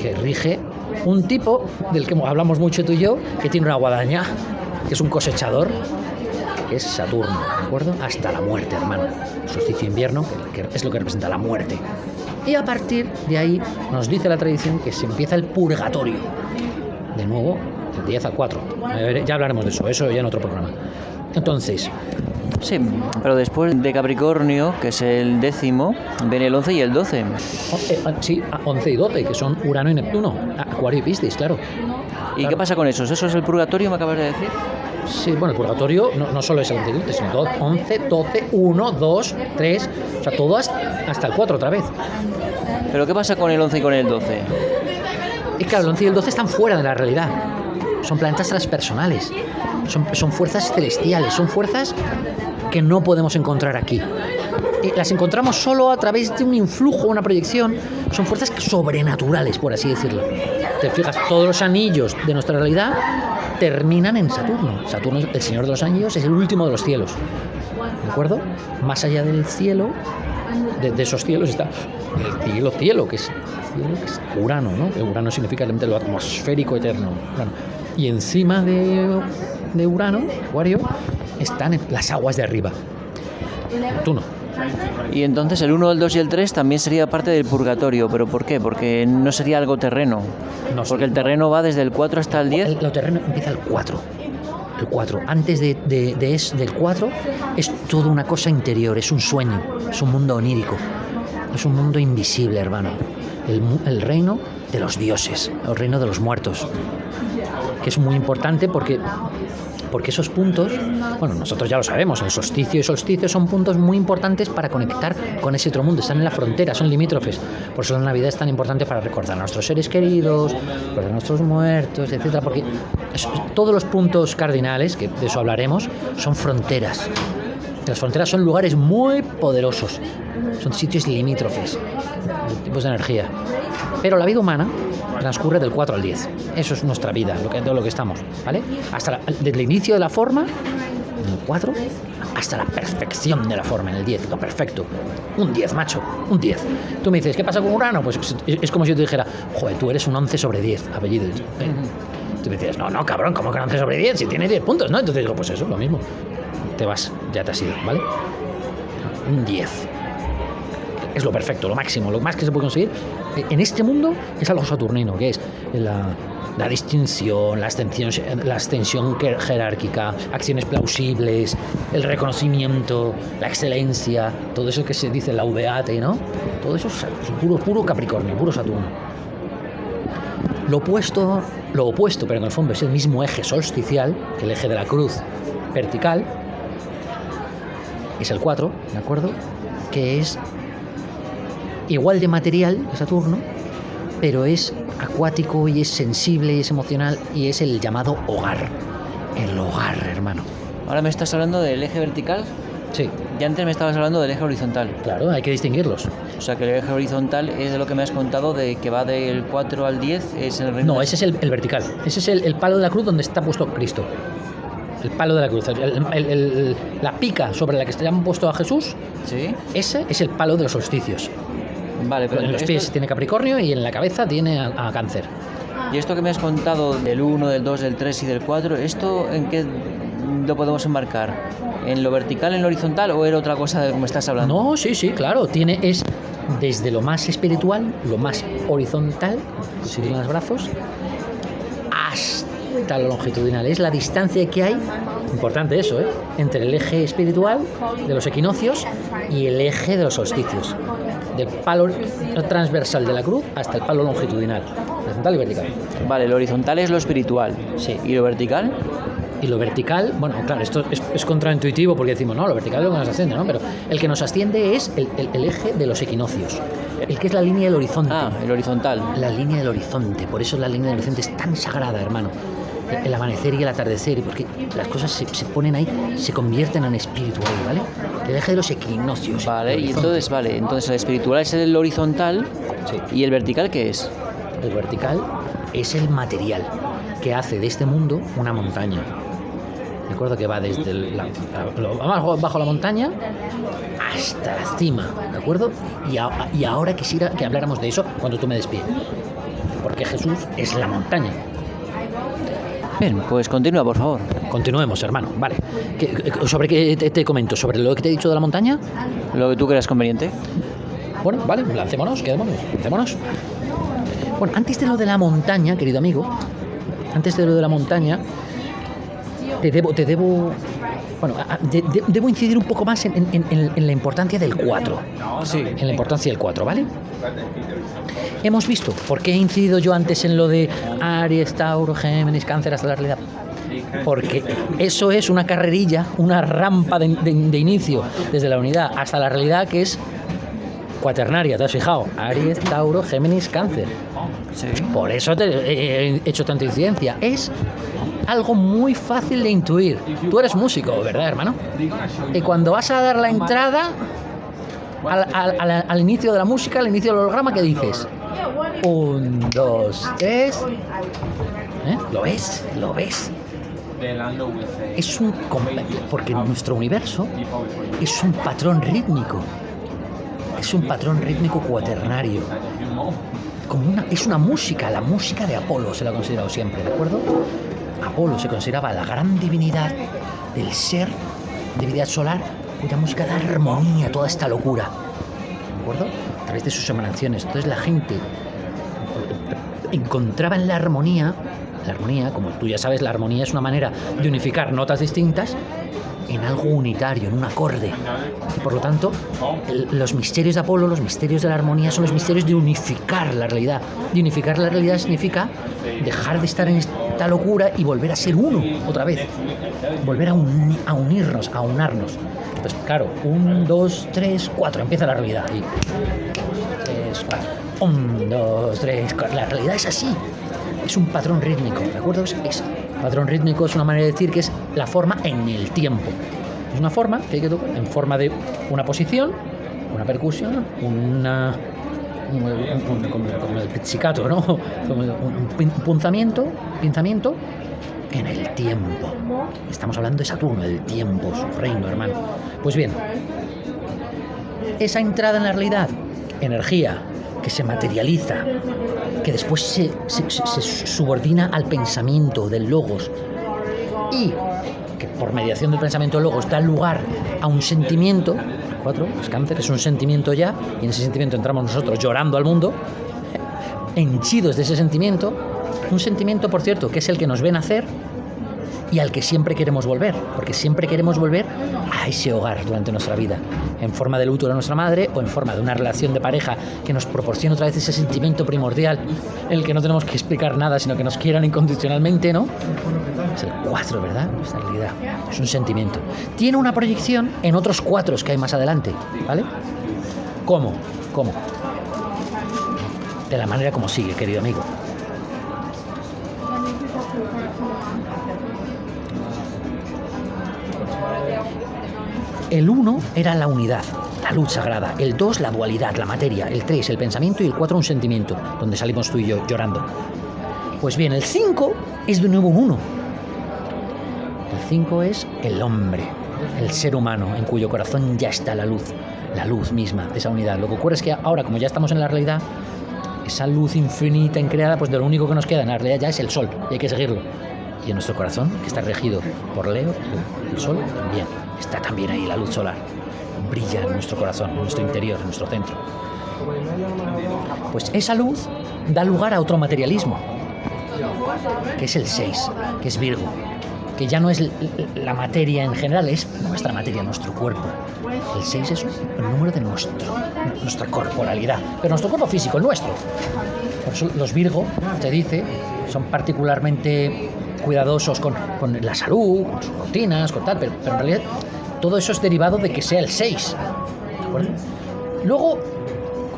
que rige un tipo del que hablamos mucho tú y yo, que tiene una guadaña, que es un cosechador, que es Saturno, ¿de acuerdo? Hasta la muerte, hermano. El solsticio de invierno, que es lo que representa la muerte. Y a partir de ahí nos dice la tradición que se empieza el purgatorio. De nuevo, del 10 al 4. Ya hablaremos de eso ya en otro programa. Entonces... Sí, pero después de Capricornio, que es el 10º, viene el 11 y el 12. Sí, 11 y 12, que son Urano y Neptuno. Acuario y Piscis, claro. ¿Y claro. ¿Qué pasa con esos? ¿Eso es el purgatorio, me acabas de decir? Sí, bueno, el purgatorio no solo es el 11 y 12, sino 11, 12, 1, 2, 3, o sea, todo hasta el 4 otra vez. ¿Pero qué pasa con el 11 y con el 12? Y claro, el 11 y el 12 están fuera de la realidad. son planetas transpersonales, son fuerzas celestiales, son fuerzas que no podemos encontrar aquí. Las encontramos solo a través de un influjo, una proyección. Son fuerzas sobrenaturales, por así decirlo. Te fijas, todos los anillos de nuestra realidad terminan en Saturno. Saturno, el señor de los anillos, es el último de los cielos. ¿De acuerdo? Más allá del cielo, de esos cielos, está el cielo, que es Urano, ¿no? Urano significa realmente lo atmosférico eterno. Urano. Y encima de Urano, Acuario, están las aguas de arriba. Neptuno. Y entonces el 1, el 2 y el 3 también sería parte del purgatorio. ¿Pero por qué? Porque no sería algo terreno. No, porque el terreno va desde el 4 hasta el 10. El terreno empieza el 4. El 4. Antes del 4 es toda una cosa interior, es un sueño, es un mundo onírico, es un mundo invisible, hermano. El reino de los dioses, el reino de los muertos, que es muy importante porque esos puntos, bueno, nosotros ya lo sabemos, el solsticio y solsticio son puntos muy importantes para conectar con ese otro mundo, están en la frontera, son limítrofes. Por eso la Navidad es tan importante para recordar a nuestros seres queridos, recordar a nuestros muertos, etcétera, porque todos los puntos cardinales, que de eso hablaremos, son fronteras. Las fronteras son lugares muy poderosos, son sitios limítrofes, tipos de energía. Pero la vida humana transcurre del 4 al 10. Eso es nuestra vida, de lo que estamos, ¿vale? Desde el inicio de la forma, en el 4, hasta la perfección de la forma, en el 10, lo perfecto. Un 10, macho, un 10. Tú me dices, ¿qué pasa con Urano? Pues es como si yo te dijera, joder, tú eres un 11 sobre 10, apellido. Tú me dices, no, cabrón, ¿cómo que un 11 sobre 10? Si tiene 10 puntos, ¿no? Entonces digo, pues eso, lo mismo. Te vas, ya te has ido, ¿vale? Un 10. Es lo perfecto, lo máximo, lo más que se puede conseguir. En este mundo es algo saturnino, que es la distinción, la ascensión jerárquica, acciones plausibles, el reconocimiento, la excelencia, todo eso que se dice laudeate, ¿no? Todo eso es puro Capricornio, puro Saturno. Lo opuesto, pero en el fondo es el mismo eje solsticial, el eje de la cruz vertical, es el 4, ¿de acuerdo? Que es igual de material que Saturno, pero es acuático y es sensible y es emocional y es el llamado hogar. El hogar, hermano. Ahora me estás hablando del eje vertical. Sí. Y antes me estabas hablando del eje horizontal. Claro, hay que distinguirlos. O sea que el eje horizontal es de lo que me has contado, de que va del 4 al 10, es el reino. No, ese es el vertical. Ese es el palo de la cruz donde está puesto Cristo. El palo de la cruz, la pica sobre la que se han puesto a Jesús. Sí. Ese es el palo de los solsticios. Vale, pero en los pies tiene Capricornio y en la cabeza tiene a Cáncer. Y esto que me has contado del 1, del 2, del 3 y del 4, ¿esto en qué lo podemos enmarcar? ¿En lo vertical, en lo horizontal o era otra cosa de lo que me estás hablando? No, sí, claro. Es desde lo más espiritual, lo más horizontal, si tienen los brazos, hasta lo longitudinal. Es la distancia que hay, importante eso, entre el eje espiritual de los equinoccios y el eje de los solsticios. Del palo transversal de la cruz hasta el palo longitudinal, horizontal y vertical. Vale, lo horizontal es lo espiritual. Sí. ¿Y lo vertical? Y lo vertical, bueno, claro, esto es contraintuitivo porque decimos, no, lo vertical es lo que nos asciende, ¿no? Pero el que nos asciende es el eje de los equinoccios, el que es la línea del horizonte. Ah, el horizontal. La línea del horizonte, por eso la línea del horizonte es tan sagrada, hermano. El amanecer y el atardecer, porque las cosas se ponen ahí, se convierten en espiritual, ¿vale? El eje de los equinoccios. Vale, y entonces el espiritual es el horizontal. Sí. ¿Y el vertical qué es? El vertical es el material que hace de este mundo una montaña. Recuerdo que va desde bajo la montaña hasta la cima, ¿de acuerdo? Y ahora quisiera que habláramos de eso cuando tú me despides. Porque Jesús es la montaña. Bien, pues continúa, por favor. Continuemos, hermano. Vale. ¿Sobre qué te comento? ¿Sobre lo que te he dicho de la montaña? Lo que tú creas conveniente. Bueno, vale, lancémonos. Bueno, antes de lo de la montaña, querido amigo, debo incidir un poco más en la importancia del 4. Sí. En la importancia del 4, ¿vale? Hemos visto por qué he incidido yo antes en lo de Aries, Tauro, Géminis, Cáncer hasta la realidad. Porque eso es una carrerilla, una rampa de inicio desde la unidad hasta la realidad, que es cuaternaria, ¿te has fijado? Aries, Tauro, Géminis, Cáncer. Sí. Por eso te he hecho tanta incidencia. Es algo muy fácil de intuir. Tú eres músico, ¿verdad, hermano? Y cuando vas a dar la entrada al inicio de la música, al inicio del holograma, ¿qué dices? 1, 2, 3. ¿Lo ves? Es porque nuestro universo es un patrón rítmico. Es un patrón rítmico cuaternario. Es una música, la música de Apolo se la ha considerado siempre, ¿de acuerdo? Apolo se consideraba la gran divinidad del ser, divinidad solar, cuya música da armonía a toda esta locura, ¿de acuerdo? A través de sus emanaciones. Entonces la gente encontraba en la armonía, como tú ya sabes, la armonía es una manera de unificar notas distintas en algo unitario, en un acorde. Y por lo tanto, los misterios de Apolo, los misterios de la armonía, son los misterios de unificar la realidad. De unificar la realidad significa dejar de estar en esta locura y volver a ser uno otra vez. Volver a unirnos, a unarnos. Pues claro, 1, 2, 3, 4, empieza la realidad. Y 3, 4. 1, 2, 3, 4. La realidad es así. Es un patrón rítmico, ¿de acuerdo? Patrón rítmico es una manera de decir que es la forma en el tiempo. Es una forma que hay que tocar en forma de una posición, una percusión, como el pizzicato, ¿no? Como un pinzamiento en el tiempo. Estamos hablando de Saturno, el tiempo, su reino, hermano. Pues bien, esa entrada en la realidad, energía que se materializa, que después se subordina al pensamiento del logos y que por mediación del pensamiento del logos da lugar a un sentimiento. 4, es cáncer, es un sentimiento ya, y en ese sentimiento entramos nosotros llorando al mundo, henchidos de ese sentimiento, un sentimiento, por cierto, que es el que nos ve nacer y al que siempre queremos volver, porque siempre queremos volver a ese hogar durante nuestra vida, en forma del útero de nuestra madre o en forma de una relación de pareja que nos proporcione otra vez ese sentimiento primordial, en el que no tenemos que explicar nada, sino que nos quieran incondicionalmente, ¿no? Es el 4, ¿verdad? Esta realidad es un sentimiento. Tiene una proyección en otros 4 que hay más adelante, ¿vale? ¿Cómo? De la manera como sigue, querido amigo. El 1 era la unidad, la luz sagrada. El 2, la dualidad, la materia. El 3, el pensamiento. Y el 4, un sentimiento, donde salimos tú y yo llorando. Pues bien, el 5 es de nuevo un 1. El 5 es el hombre, el ser humano, en cuyo corazón ya está la luz misma de esa unidad. Lo que ocurre es que ahora, como ya estamos en la realidad, esa luz infinita creada, pues de lo único que nos queda en la realidad ya es el sol, y hay que seguirlo. Y en nuestro corazón, que está regido por Leo, el sol, también está también ahí la luz solar. Brilla en nuestro corazón, en nuestro interior, en nuestro centro. Pues esa luz da lugar a otro materialismo, que es el 6, que es Virgo, que ya no es la materia en general, es nuestra materia, nuestro cuerpo. El 6 es el número de nuestra corporalidad, pero nuestro cuerpo físico, el nuestro. Por eso los Virgo, te dice, son particularmente cuidadosos con la salud, con sus rutinas, con tal, pero en realidad todo eso es derivado de que sea el 6, ¿de acuerdo? Luego,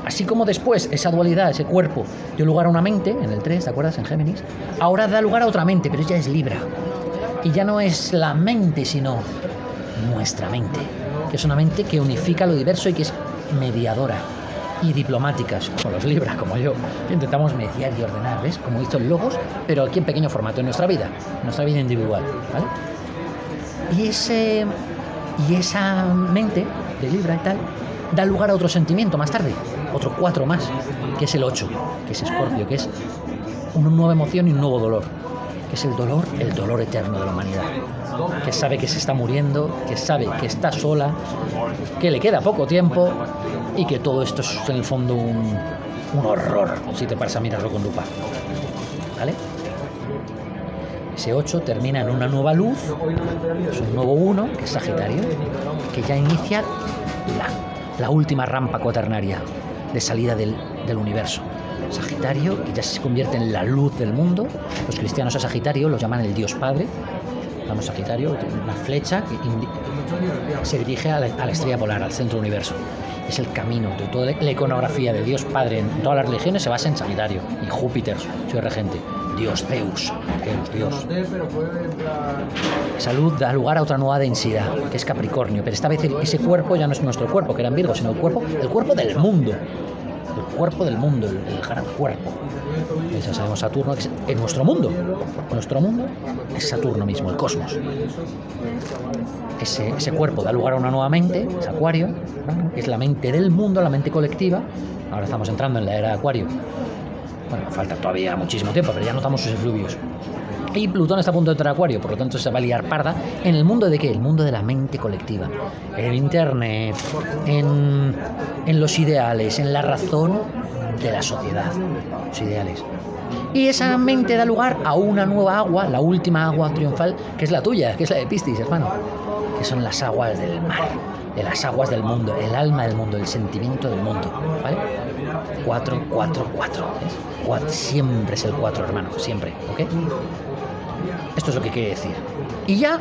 así como después esa dualidad, ese cuerpo, dio lugar a una mente, en el 3, ¿te acuerdas? En Géminis, ahora da lugar a otra mente, pero ya es Libra. Y ya no es la mente, sino nuestra mente, que es una mente que unifica lo diverso y que es mediadora y diplomáticas, como los Libras, como yo, que intentamos mediar y ordenar, ¿ves? Como hizo el Logos, pero aquí en pequeño formato, en nuestra vida individual, ¿vale? Y esa mente de Libra y tal da lugar a otro sentimiento más tarde, otro 4 más, que es el 8, que es Escorpio, que es una nueva emoción y un nuevo dolor, que es el dolor eterno de la humanidad, que sabe que se está muriendo, que sabe que está sola, que le queda poco tiempo y que todo esto es en el fondo un horror si te paras a mirarlo con lupa, ¿vale? Ese 8 termina en una nueva luz, es un nuevo 1, que es Sagitario, que ya inicia la última rampa cuaternaria de salida del universo. Sagitario, que ya se convierte en la luz del mundo. Los cristianos a Sagitario lo llaman el Dios Padre. Vamos, Sagitario, una flecha que se dirige a la estrella polar, al centro del universo. es el camino. De toda la iconografía de Dios Padre en todas las religiones se basa en Sagitario. Y Júpiter, su regente. Dios Zeus, Dios. Salud da lugar a otra nueva densidad, que es Capricornio. Pero esta vez ese cuerpo ya no es nuestro cuerpo, que era en Virgo, sino el cuerpo del mundo. El cuerpo del mundo, el gran cuerpo. Ya sabemos Saturno, que es nuestro mundo. Nuestro mundo es Saturno mismo, el cosmos. Ese cuerpo da lugar a una nueva mente, es Acuario, ¿no? Que es la mente del mundo, la mente colectiva. Ahora estamos entrando en la era de Acuario. Bueno, falta todavía muchísimo tiempo, pero ya notamos sus efluvios. Y Plutón está a punto de entrar a Acuario, por lo tanto se va a liar parda en el mundo de ¿qué? El mundo de la mente colectiva. En el Internet, en los ideales, en la razón de la sociedad. Los ideales. Y esa mente da lugar a una nueva agua, la última agua triunfal, que es la tuya, que es la de Piscis, hermano. Que son las aguas del mar, de las aguas del mundo, el alma del mundo, el sentimiento del mundo, ¿vale? 4, 4, 4. Siempre es el 4, hermano, siempre, ¿ok? Esto es lo que quiere decir. Y ya,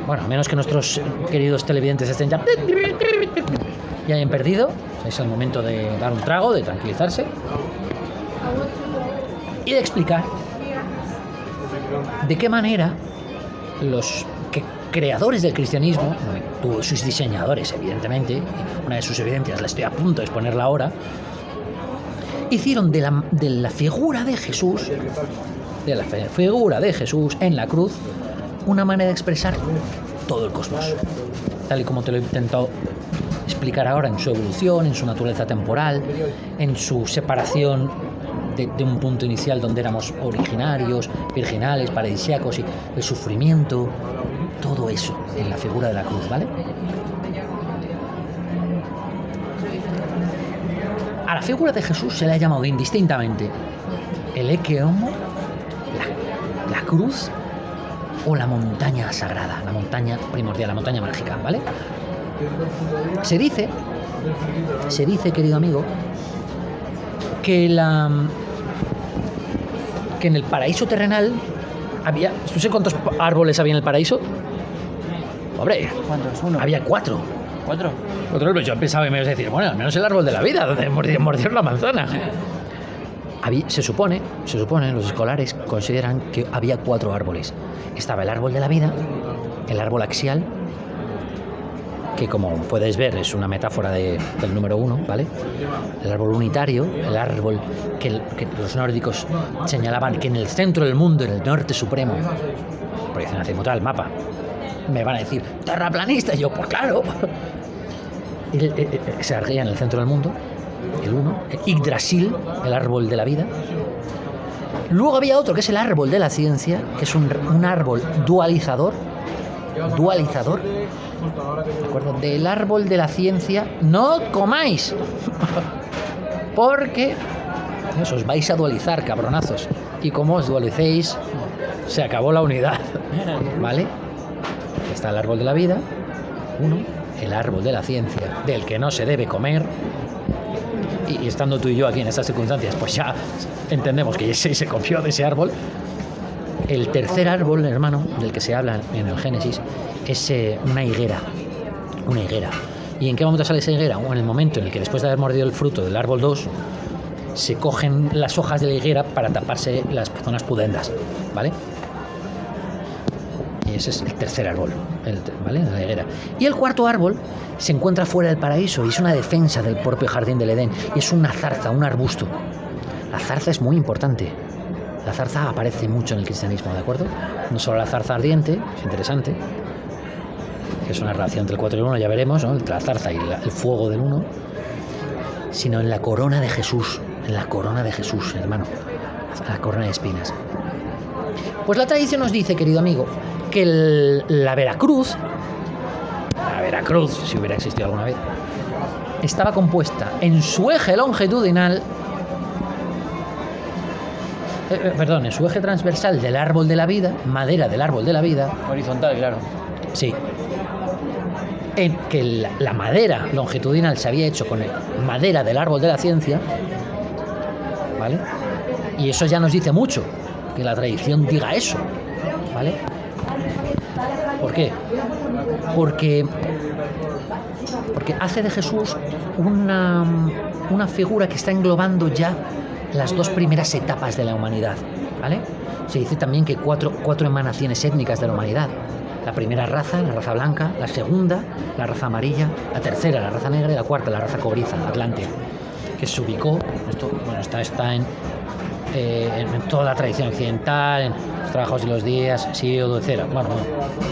bueno, a menos que nuestros queridos televidentes estén ya hayan perdido, es el momento de dar un trago, de tranquilizarse y de explicar de qué manera los creadores del cristianismo, sus diseñadores, evidentemente, una de sus evidencias la estoy a punto de exponerla ahora, hicieron de la figura de Jesús, en la cruz, una manera de expresar todo el cosmos, tal y como te lo he intentado explicar ahora en su evolución, en su naturaleza temporal, en su separación de un punto inicial donde éramos originarios, virginales, paradisíacos, y el sufrimiento, todo eso en la figura de la cruz, ¿vale? A la figura de Jesús se le ha llamado indistintamente el Ecce Homo, la cruz o la montaña sagrada, la montaña primordial, la montaña mágica, ¿vale? Se dice, querido amigo, que en el paraíso terrenal había... ¿Tú sabes cuántos árboles había en el paraíso? Hombre, ¿cuántos? ¿Uno? Había 4. ¿4? 4 árboles. Yo pensaba que me ibas a decir, bueno, al menos el árbol de la vida, donde mordieron la manzana. Se supone, los escolares consideran que había 4 árboles. Estaba el árbol de la vida, el árbol axial, que como puedes ver es una metáfora del número 1, ¿vale? El árbol unitario, el árbol que los nórdicos señalaban que en el centro del mundo, en el norte supremo, proyección azimutal, mapa, me van a decir, terraplanista, y yo, pues claro, se erguía en el centro del mundo, el 1, Yggdrasil, el árbol de la vida. Luego había otro que es el árbol de la ciencia, que es un árbol dualizador, ¿de acuerdo? Del árbol de la ciencia no comáis, porque os vais a dualizar, cabronazos, y como os dualicéis se acabó la unidad, ¿vale? Está el árbol de la vida, 1, el árbol de la ciencia, del que no se debe comer, y estando tú y yo aquí en estas circunstancias, pues ya entendemos que se comió de ese árbol. El tercer árbol, hermano, del que se habla en el Génesis, es una higuera. ¿Y en qué momento sale esa higuera? En el momento en el que, después de haber mordido el fruto del árbol 2, se cogen las hojas de la higuera para taparse las zonas pudendas, ¿vale? Y ese es el tercer árbol, ¿vale? La higuera. Y el cuarto árbol se encuentra fuera del paraíso y es una defensa del propio jardín del Edén. Y es una zarza, un arbusto. La zarza es muy importante. La zarza aparece mucho en el cristianismo, ¿de acuerdo? No solo la zarza ardiente, es interesante, que es una relación entre el 4 y el 1, ya veremos, ¿no? Entre la zarza y el fuego del 1, sino en la corona de Jesús, hermano, la corona de espinas. Pues la tradición nos dice, querido amigo, que la Veracruz, si hubiera existido alguna vez, estaba compuesta en su eje longitudinal, en su eje transversal del árbol de la vida, madera del árbol de la vida. Horizontal, claro. Sí. En que la madera longitudinal se había hecho con madera del árbol de la ciencia, ¿vale? Y eso ya nos dice mucho, que la tradición diga eso, ¿vale? ¿Por qué? Porque hace de Jesús una figura que está englobando ya las dos primeras etapas de la humanidad, ¿vale? Se dice también que cuatro emanaciones étnicas de la humanidad. La primera raza, la raza blanca; la segunda, la raza amarilla; la tercera, la raza negra; y la cuarta, la raza cobriza, Atlántida, que se ubicó, está en toda la tradición occidental, en los trabajos de los días, Hesíodo, etc. Bueno,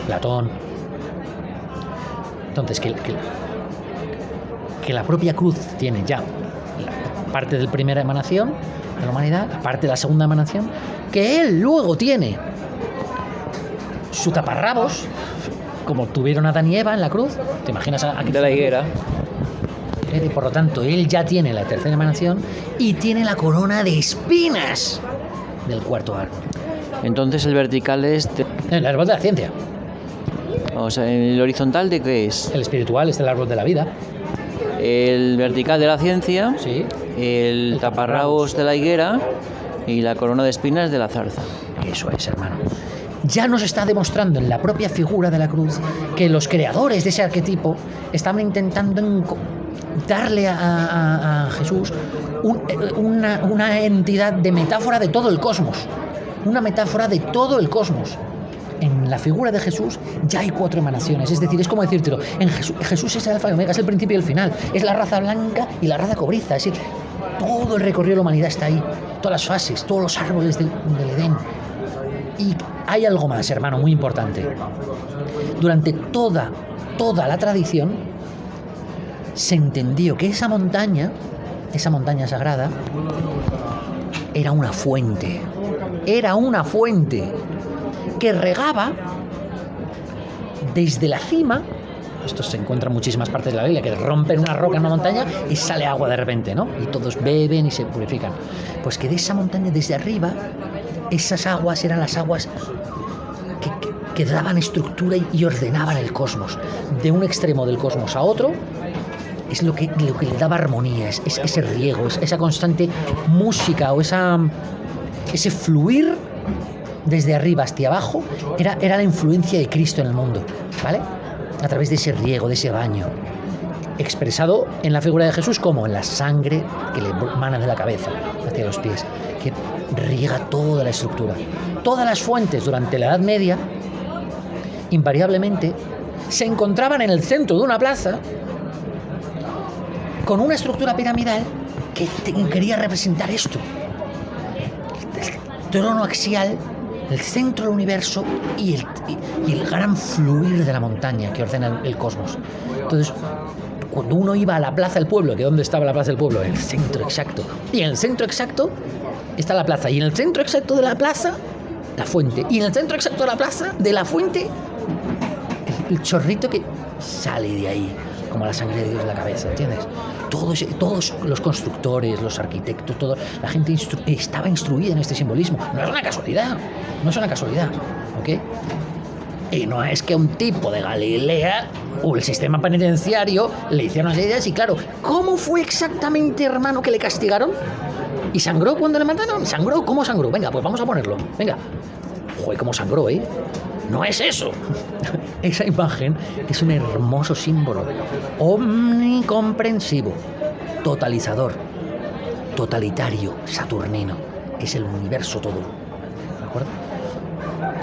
Platón. Entonces, que la propia cruz tiene ya la parte de la primera emanación de la humanidad, la parte de la segunda emanación, que él luego tiene su taparrabos, como tuvieron Adán y Eva en la cruz. ¿Te imaginas a de la higuera? Y por lo tanto, él ya tiene la tercera emanación y tiene la corona de espinas del cuarto árbol. Entonces el vertical es... El árbol de la ciencia. O sea, ¿el horizontal de qué es? El espiritual es el árbol de la vida. El vertical de la ciencia, Sí. el taparrabos de la higuera y la corona de espinas de la zarza. Eso es, hermano. Ya nos está demostrando en la propia figura de la cruz que los creadores de ese arquetipo estaban intentando darle a Jesús una entidad de metáfora de todo el cosmos. Una metáfora de todo el cosmos. En la figura de Jesús ya hay 4 emanaciones, es decir, es como decírtelo, en Jesús es el alfa y omega, es el principio y el final, es la raza blanca y la raza cobriza, es decir, todo el recorrido de la humanidad está ahí, todas las fases, todos los árboles del Edén. Y hay algo más, hermano, muy importante. Durante toda la tradición se entendió que esa montaña sagrada, era una fuente que regaba desde la cima. Esto se encuentra en muchísimas partes de la Biblia, que rompen una roca en una montaña y sale agua de repente, ¿no? Y todos beben y se purifican. Pues que de esa montaña, desde arriba, esas aguas eran las aguas que daban estructura y ordenaban el cosmos. De un extremo del cosmos a otro, es lo que le daba armonía, es ese riego, esa constante música o ese fluir desde arriba hacia abajo, era la influencia de Cristo en el mundo, ¿vale? A través de ese riego, de ese baño, expresado en la figura de Jesús como en la sangre que le emana de la cabeza hacia los pies, que riega toda la estructura. Todas las fuentes durante la Edad Media, invariablemente, se encontraban en el centro de una plaza con una estructura piramidal que quería representar esto: el trono axial, el centro del universo y el gran fluir de la montaña que ordena el cosmos. Entonces, cuando uno iba a la Plaza del Pueblo, que ¿dónde estaba la Plaza del Pueblo? En el centro exacto. Y en el centro exacto está la plaza. Y en el centro exacto de la plaza, la fuente. Y en el centro exacto de la plaza, de la fuente, el chorrito que sale de ahí, como la sangre de Dios en la cabeza, ¿entiendes? Todos los constructores, los arquitectos, la gente estaba instruida en este simbolismo. No es una casualidad, ¿ok? Y no es que un tipo de Galilea o el sistema penitenciario le hicieron las ideas y claro, ¿cómo fue exactamente, hermano, que le castigaron? ¿Y sangró cuando le mataron? ¿Sangró? ¿Cómo sangró? Venga, pues vamos a ponerlo. Venga. Joder, cómo sangró, ¿eh? No es eso. Esa imagen es un hermoso símbolo, omnicomprensivo, totalizador, totalitario, saturnino. Es el universo todo, ¿de acuerdo?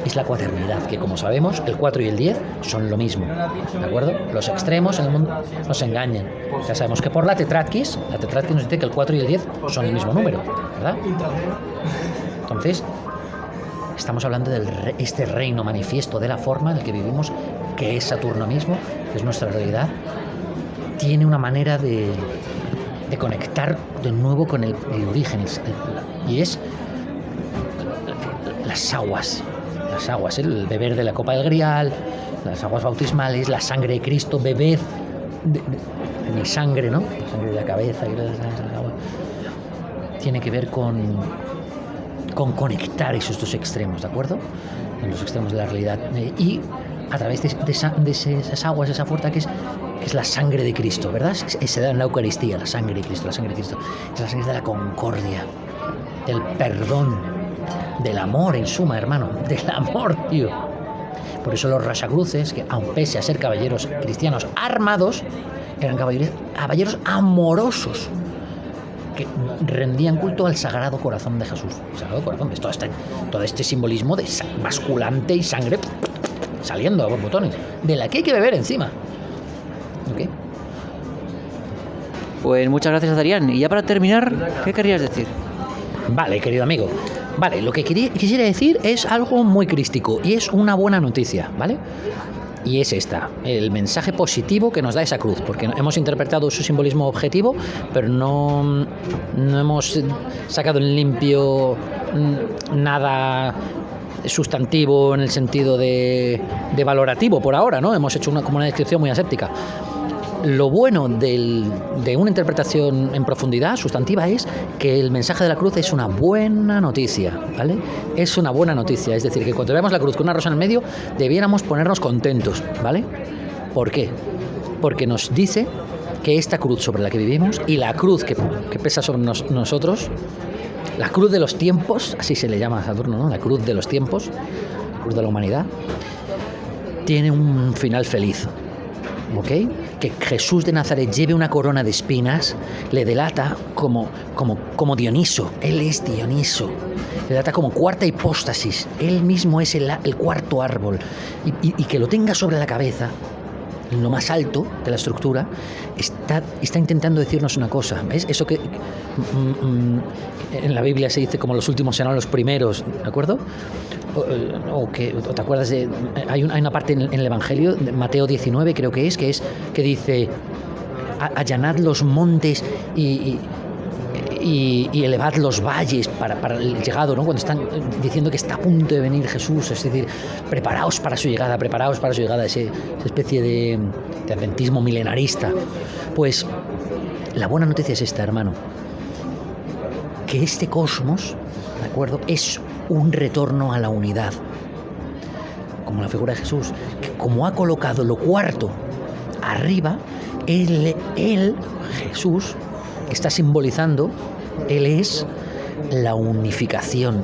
Es la cuaternidad, que como sabemos, el 4 y el 10 son lo mismo, ¿de acuerdo? Los extremos en el mundo nos engañan. Ya sabemos que por la Tetratkis nos dice que el 4 y el 10 son el mismo número, ¿verdad? Entonces, estamos hablando de este reino manifiesto de la forma en el que vivimos, que es Saturno mismo, que es nuestra realidad. Tiene una manera de conectar de nuevo con el origen, y es las aguas, el beber de la copa del Grial, las aguas bautismales, la sangre de Cristo, bebed de mi sangre, ¿no? La sangre de la cabeza y la agua. Tiene que ver con conectar esos dos extremos, ¿de acuerdo? En los extremos de la realidad. Y a través de esas aguas, esa fuerza que es la sangre de Cristo, ¿verdad? Se da en la Eucaristía, la sangre de Cristo. Es la sangre de la concordia, del perdón, del amor, en suma, hermano, del amor, tío. Por eso los Rosacruces, que aun pese a ser caballeros cristianos armados, eran caballeros amorosos, que rendían culto al Sagrado Corazón de Jesús. Sagrado Corazón, ¿ves? Todo este simbolismo de basculante y sangre saliendo a borbotones, de la que hay que beber encima. ¿Ok? Pues muchas gracias, Adrián. Y ya para terminar, ¿qué querías decir? Vale, querido amigo. Vale, lo que quisiera decir es algo muy crístico y es una buena noticia, ¿vale? Y es el mensaje positivo que nos da esa cruz, porque hemos interpretado su simbolismo objetivo, pero no hemos sacado en limpio nada sustantivo en el sentido de valorativo por ahora, ¿no? Hemos hecho como una descripción muy aséptica. Lo bueno de una interpretación en profundidad, sustantiva, es que el mensaje de la cruz es una buena noticia, ¿vale? Es una buena noticia, es decir, que cuando veamos la cruz con una rosa en el medio, debiéramos ponernos contentos, ¿vale? ¿Por qué? Porque nos dice que esta cruz sobre la que vivimos y la cruz que pesa sobre nosotros, la cruz de los tiempos, así se le llama a Saturno, ¿no? La cruz de los tiempos, la cruz de la humanidad, tiene un final feliz. ¿Ok? Que Jesús de Nazaret lleve una corona de espinas le delata como Dioniso. Él es Dioniso. Le delata como cuarta hipóstasis. Él mismo es el cuarto árbol. Y que lo tenga sobre la cabeza, en lo más alto de la estructura, está intentando decirnos una cosa. ¿Ves? Eso que en la Biblia se dice como los últimos serán los primeros, ¿de acuerdo? O te acuerdas de... Hay una parte en el Evangelio, de Mateo 19 creo que que dice: allanad los montes y elevad los valles para el llegado, ¿no? Cuando están diciendo que está a punto de venir Jesús, es decir, preparaos para su llegada, esa especie de adventismo milenarista. Pues la buena noticia es esta, hermano, que este cosmos, ¿de acuerdo?, es un retorno a la unidad, como la figura de Jesús, que como ha colocado lo cuarto arriba, él Jesús, está simbolizando, él es la unificación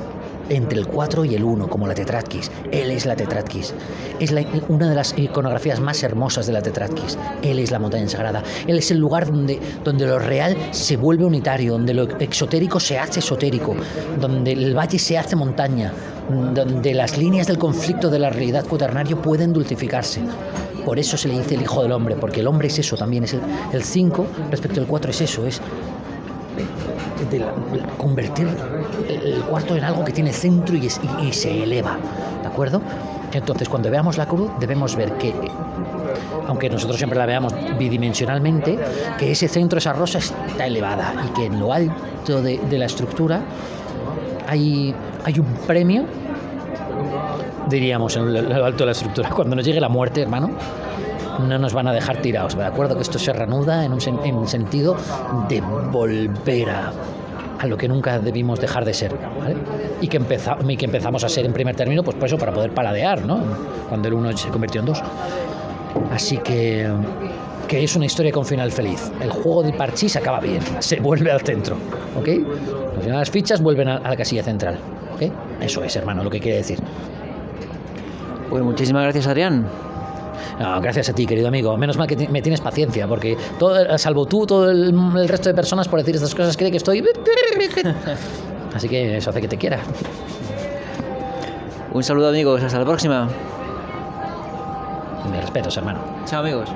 entre el 4 y el 1, como la Tetratkis. Él es la Tetratkis. Es una de las iconografías más hermosas de la Tetratkis. Él es la montaña sagrada. Él es el lugar donde lo real se vuelve unitario, donde lo exotérico se hace esotérico, donde el valle se hace montaña, donde las líneas del conflicto de la realidad cuaternario pueden dulcificarse. Por eso se le dice el Hijo del Hombre, porque el hombre es eso también. Es el 5 respecto al 4 es eso, es convertir el cuarto en algo que tiene centro y se eleva, ¿de acuerdo? Entonces, cuando veamos la cruz, debemos ver que, aunque nosotros siempre la veamos bidimensionalmente, que ese centro, esa rosa, está elevada y que en lo alto de la estructura hay un premio, diríamos, en lo alto de la estructura. Cuando nos llegue la muerte, hermano, no nos van a dejar tirados, ¿de acuerdo? Que esto se reanuda en sentido de volver a lo que nunca debimos dejar de ser, ¿vale? Y que empezamos a ser en primer término, pues por eso, para poder paladear, ¿no? Cuando el 1 se convirtió en 2. Así que es una historia con final feliz. El juego del parchís acaba bien, se vuelve al centro, ¿ok? Al final las fichas vuelven a la casilla central, ¿ok? Eso es, hermano, lo que quiere decir. Pues muchísimas gracias, Adrián. No, gracias a ti, querido amigo. Menos mal que me tienes paciencia, porque salvo tú, todo el resto de personas, por decir estas cosas, cree que estoy... Así que eso hace que te quiera. Un saludo, amigos. Hasta la próxima. Mis respetos, hermano. Chao, amigos.